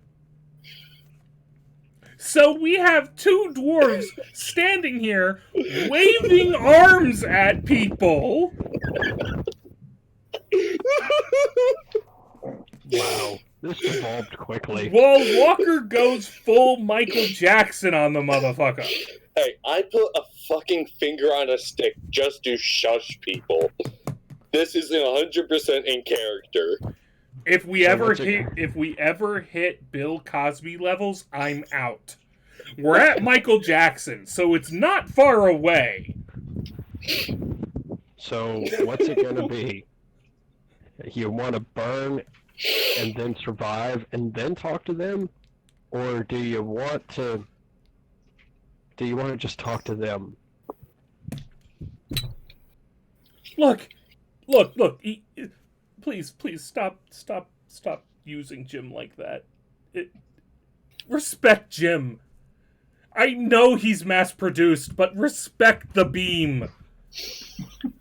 So we have two dwarves standing here waving arms at people. Wow, this evolved quickly. While Walker goes full Michael Jackson on the motherfucker. Hey, I put a fucking finger on a stick just to shush people. This isn't 100% in character. If we ever hit Bill Cosby levels, I'm out. We're at Michael Jackson, so it's not far away. So what's it gonna be? You want to burn and then survive and then talk to them, or do you want to just talk to them? Look. Please, stop using Jim like that. Respect Jim. I know he's mass-produced, but respect the beam.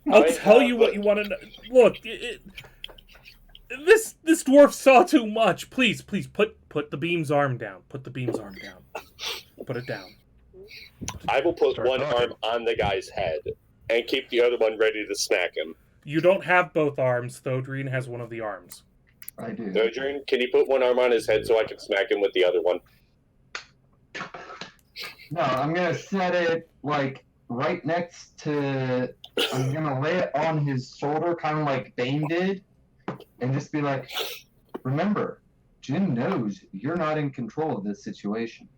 I'll tell you what you want to know. Look, this dwarf saw too much. Please, put the beam's arm down. Put the beam's arm down. Put it down. I will put Start one talking. arm on the guy's head and keep the other one ready to smack him. You don't have both arms. Thodreen has one of the arms. I do. Dodrin, can you put one arm on his head so I can smack him with the other one? No, I'm gonna set it like right next to. I'm gonna lay it on his shoulder, kind of like Bane did, and just be like, "Remember, Jim knows you're not in control of this situation."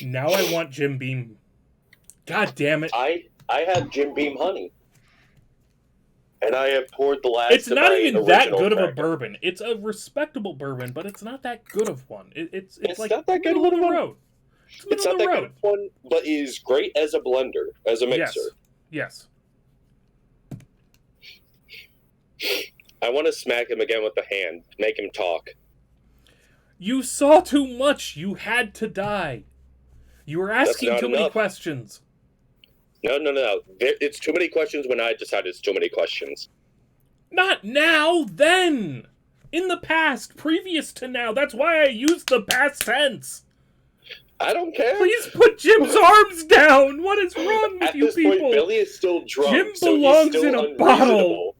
Now I want Jim Beam. God damn it. I have Jim Beam honey. And I have poured the last It's of not my even that original good of a cracker. bourbon. It's a respectable bourbon, but it's not that good of one. It's like not that good middle of of the one. road. It's middle not of the that road. good of one, but it is great as a blender, as a mixer. Yes. I want to smack him again with the hand, make him talk. You saw too much. You had to die. You were asking not too many enough. questions. No. It's too many questions when I decide it's too many questions. Not now, then. In the past, previous to now. That's why I used the past tense. I don't care. Please put Jim's arms down. What is wrong with At you this people? point, Billy is still drunk, Jim so belongs he's still in a unreasonable. bottle.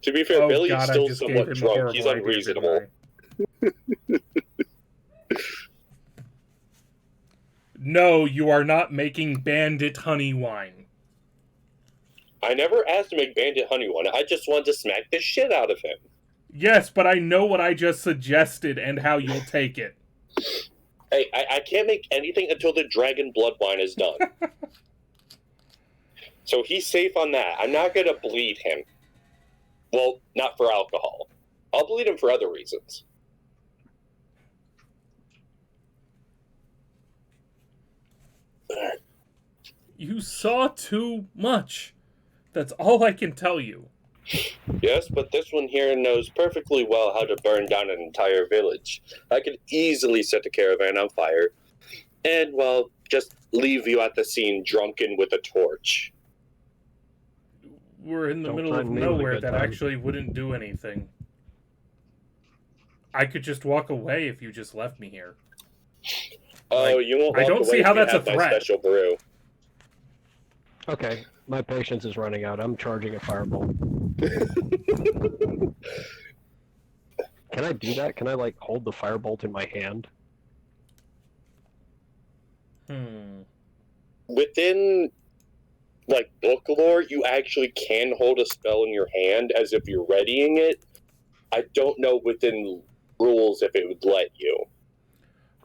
To be fair, Oh Billy God, is I still just somewhat gave him a drunk. horrible He's idea, unreasonable. didn't I? No, you are not making bandit honey wine. I never asked to make Bandit Honey one. I just wanted to smack the shit out of him. Yes, but I know what I just suggested and how you'll take it. Hey, I can't make anything until the dragon blood wine is done. So he's safe on that. I'm not going to bleed him. Well, not for alcohol. I'll bleed him for other reasons. You saw too much. That's all I can tell you. Yes, but this one here knows perfectly well how to burn down an entire village. I could easily set a caravan on fire. And, well, just leave you at the scene drunken with a torch. We're in the Don't middle of threaten me with a nowhere good that time. actually wouldn't do anything. I could just walk away if you just left me here. Oh, Like, you won't I walk don't away see if how you that's a have my threat. special brew. Okay, my patience is running out. I'm charging a firebolt. Can I do that? Can I, like, hold the firebolt in my hand? Within, like, book lore, you actually can hold a spell in your hand as if you're readying it. I don't know within rules if it would let you.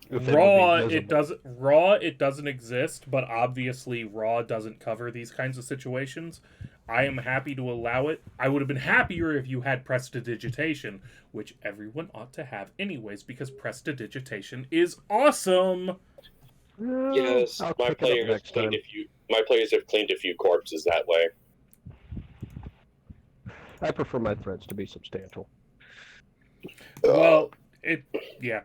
If it would be Raw, visible. it doesn't exist, but obviously Raw doesn't cover these kinds of situations. I am happy to allow it. I would have been happier if you had prestidigitation, which everyone ought to have anyways, because prestidigitation is awesome. Yes, I'll my pick it up players next time. my players have cleaned a few corpses that way. I prefer my threats to be substantial. Well, yeah.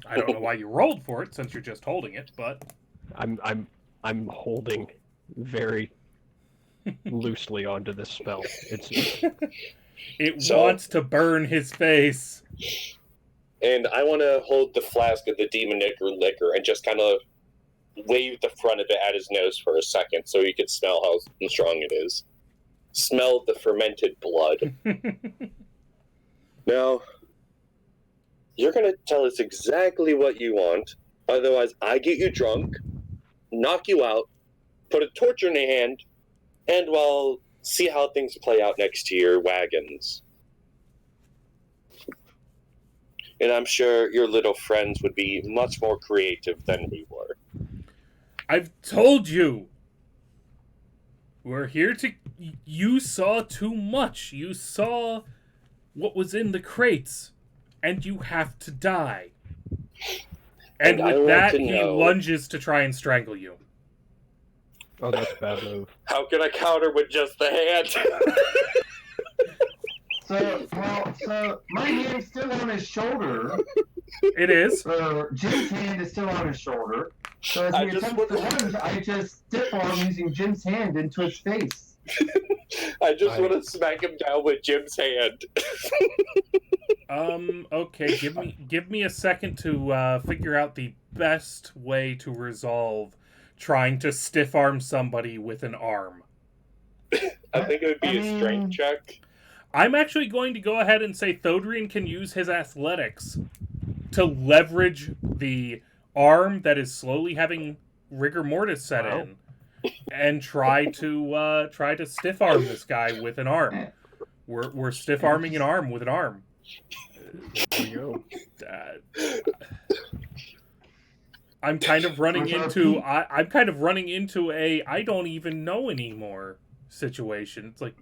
I don't know why you rolled for it since you're just holding it, but I'm holding very loosely onto this spell. it So- wants to burn his face. And I want to hold the flask of the demon liquor and just kind of wave the front of it at his nose for a second so he can smell how strong it is. Smell the fermented blood. Now, you're going to tell us exactly what you want. Otherwise, I get you drunk, knock you out, put a torch in your hand, and, well, see how things play out next to your wagons. And I'm sure your little friends would be much more creative than we were. I've told you. We're here to... You saw too much. You saw what was in the crates. And you have to die. And And I with want that, to he know- lunges to try and strangle you. Oh, that's a bad move. How can I counter with just the hand? So my hand's still on his shoulder, It is. or Jim's hand is still on his shoulder. So as I he just attempts to wanna- lunge, I just stiff arm using Jim's hand into his face. I just want to smack him down with Jim's hand. Okay, give me a second to figure out the best way to resolve trying to stiff arm somebody with an arm. I think it would be a strength check. I'm actually going to go ahead and say Thodrian can use his athletics to leverage the arm that is slowly having rigor mortis set Wow. in, and try to stiff arm this guy with an arm. We're stiff arming an arm with an arm. There you go. I'm kind of running into a I don't even know anymore situation. It's like,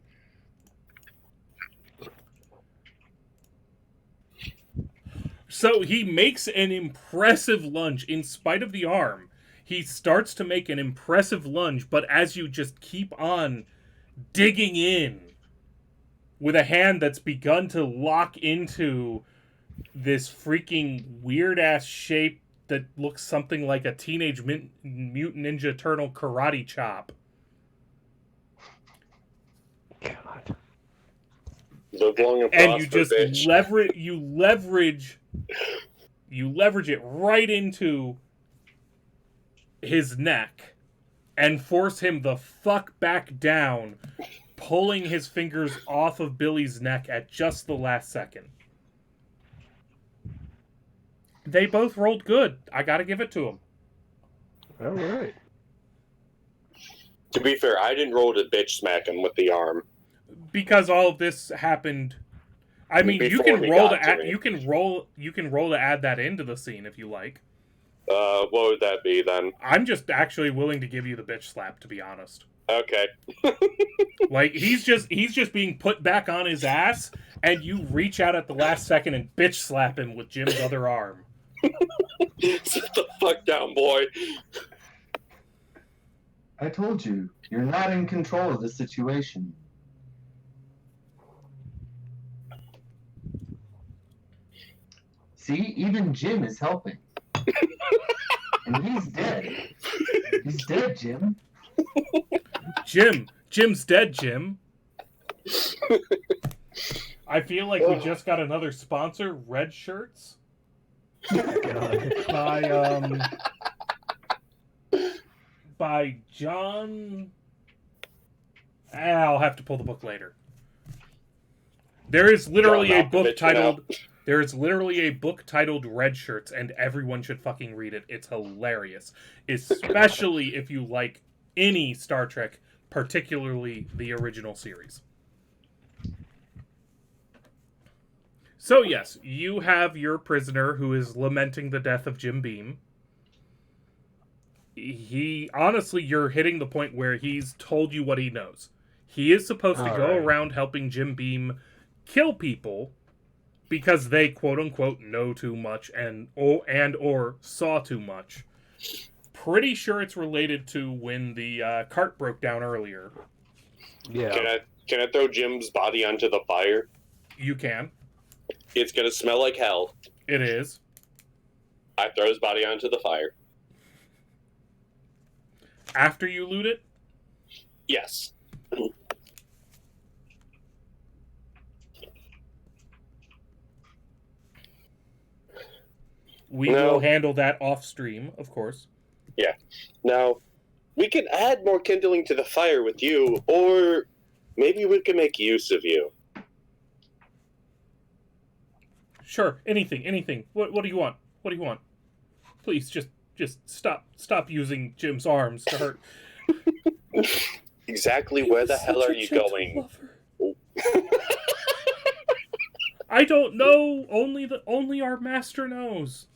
so he makes an impressive lunge in spite of the arm. He starts to make an impressive lunge, but as you just keep on digging in with a hand that's begun to lock into this freaking weird ass shape that looks something like a Teenage Mutant Ninja Turtle karate chop. God. Live long and And you prosper, just bitch. you leverage it right into his neck and force him the fuck back down, pulling his fingers off of Billy's neck at just the last second. They both rolled good. I gotta give it to them. All right. To be fair, I didn't roll to bitch smack him with the arm. Because all of this happened. I mean, you Before can he roll got to to add, me. you can roll to add that into the scene if you like. What would that be then? I'm just actually willing to give you the bitch slap, to be honest. Okay. Like he's just being put back on his ass, and you reach out at the last second and bitch slap him with Jim's other arm. Sit the fuck down, boy. I told you, you're not in control of the situation. See, even Jim is helping. And he's dead. He's dead, Jim. Jim's dead, Jim. I feel like we just got another sponsor, Red Shirts. God. By John. I'll have to pull the book later. There is literally John a book Malkovich titled. There is literally a book titled Red Shirts, and everyone should fucking read it. It's hilarious, especially if you like any Star Trek, particularly the original series. So yes, you have your prisoner who is lamenting the death of Jim Beam. He honestly, you're hitting the point where he's told you what he knows. He is supposed to go Alright. around helping Jim Beam kill people because they quote unquote know too much and or saw too much. Pretty sure it's related to when the cart broke down earlier. Yeah. Can I throw Jim's body onto the fire? You can. It's gonna smell like hell. It is. I throw his body onto the fire. After you loot it? Yes. We No. will handle that off stream, of course. Now, we can add more kindling to the fire with you, or maybe we can make use of you. Sure, anything. What do you want? What do you want? Please, just stop using Jim's arms to hurt. Exactly where the hell are you going? I don't know. Only our master knows.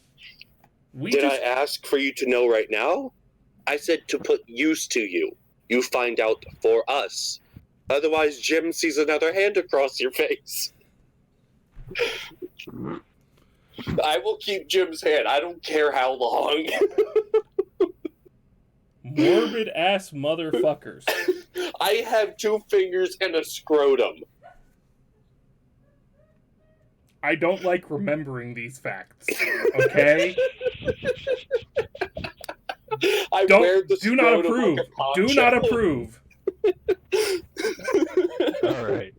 Did I ask for you to know right now? I said to put use to you. You find out for us. Otherwise, Jim sees another hand across your face. I will keep Jim's hand. I don't care how long. Morbid ass motherfuckers. I have 2 fingers and a scrotum. I don't like remembering these facts. Okay? I wear the Do not scrotum approve. like a poncho. Do not approve. All right.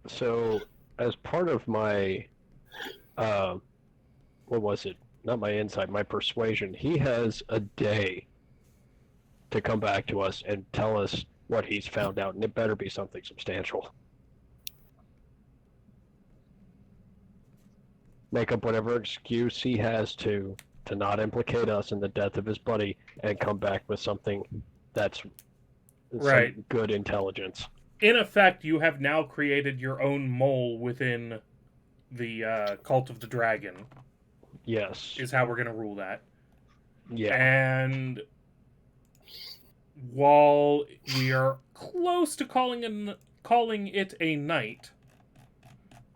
So, as part of my, what was it? Not my insight, my persuasion. He has a day to come back to us and tell us what he's found out, and it better be something substantial. Make up whatever excuse he has to not implicate us in the death of his buddy, and come back with something that's Right. some good intelligence. In effect, you have now created your own mole within the Cult of the Dragon, Yes. is how we're going to rule that. Yeah. And while we are close to calling it a night,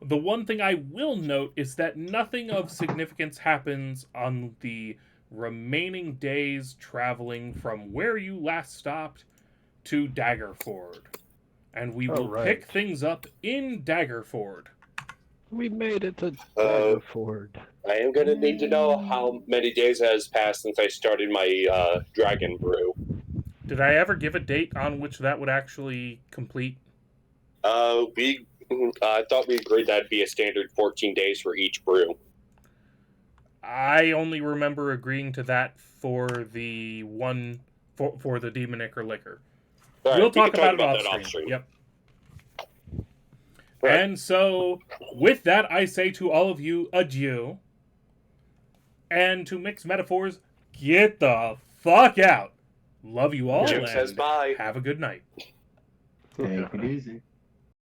the one thing I will note is that nothing of significance happens on the remaining days traveling from where you last stopped to Daggerford. And we will Alright. pick things up in Daggerford. We made it to Daggerford. I am going to need to know how many days has passed since I started my dragon brew. Did I ever give a date on which that would actually complete? I thought we agreed that'd be a standard 14 days for each brew. I only remember agreeing to that for the one for the demonic or liquor. All right, We'll we can talk about it that off stream. Yep. Right. And so, with that, I say to all of you, adieu. And to mix metaphors, get the fuck out. Love you all, Jim and says bye. have a good night. Take it easy.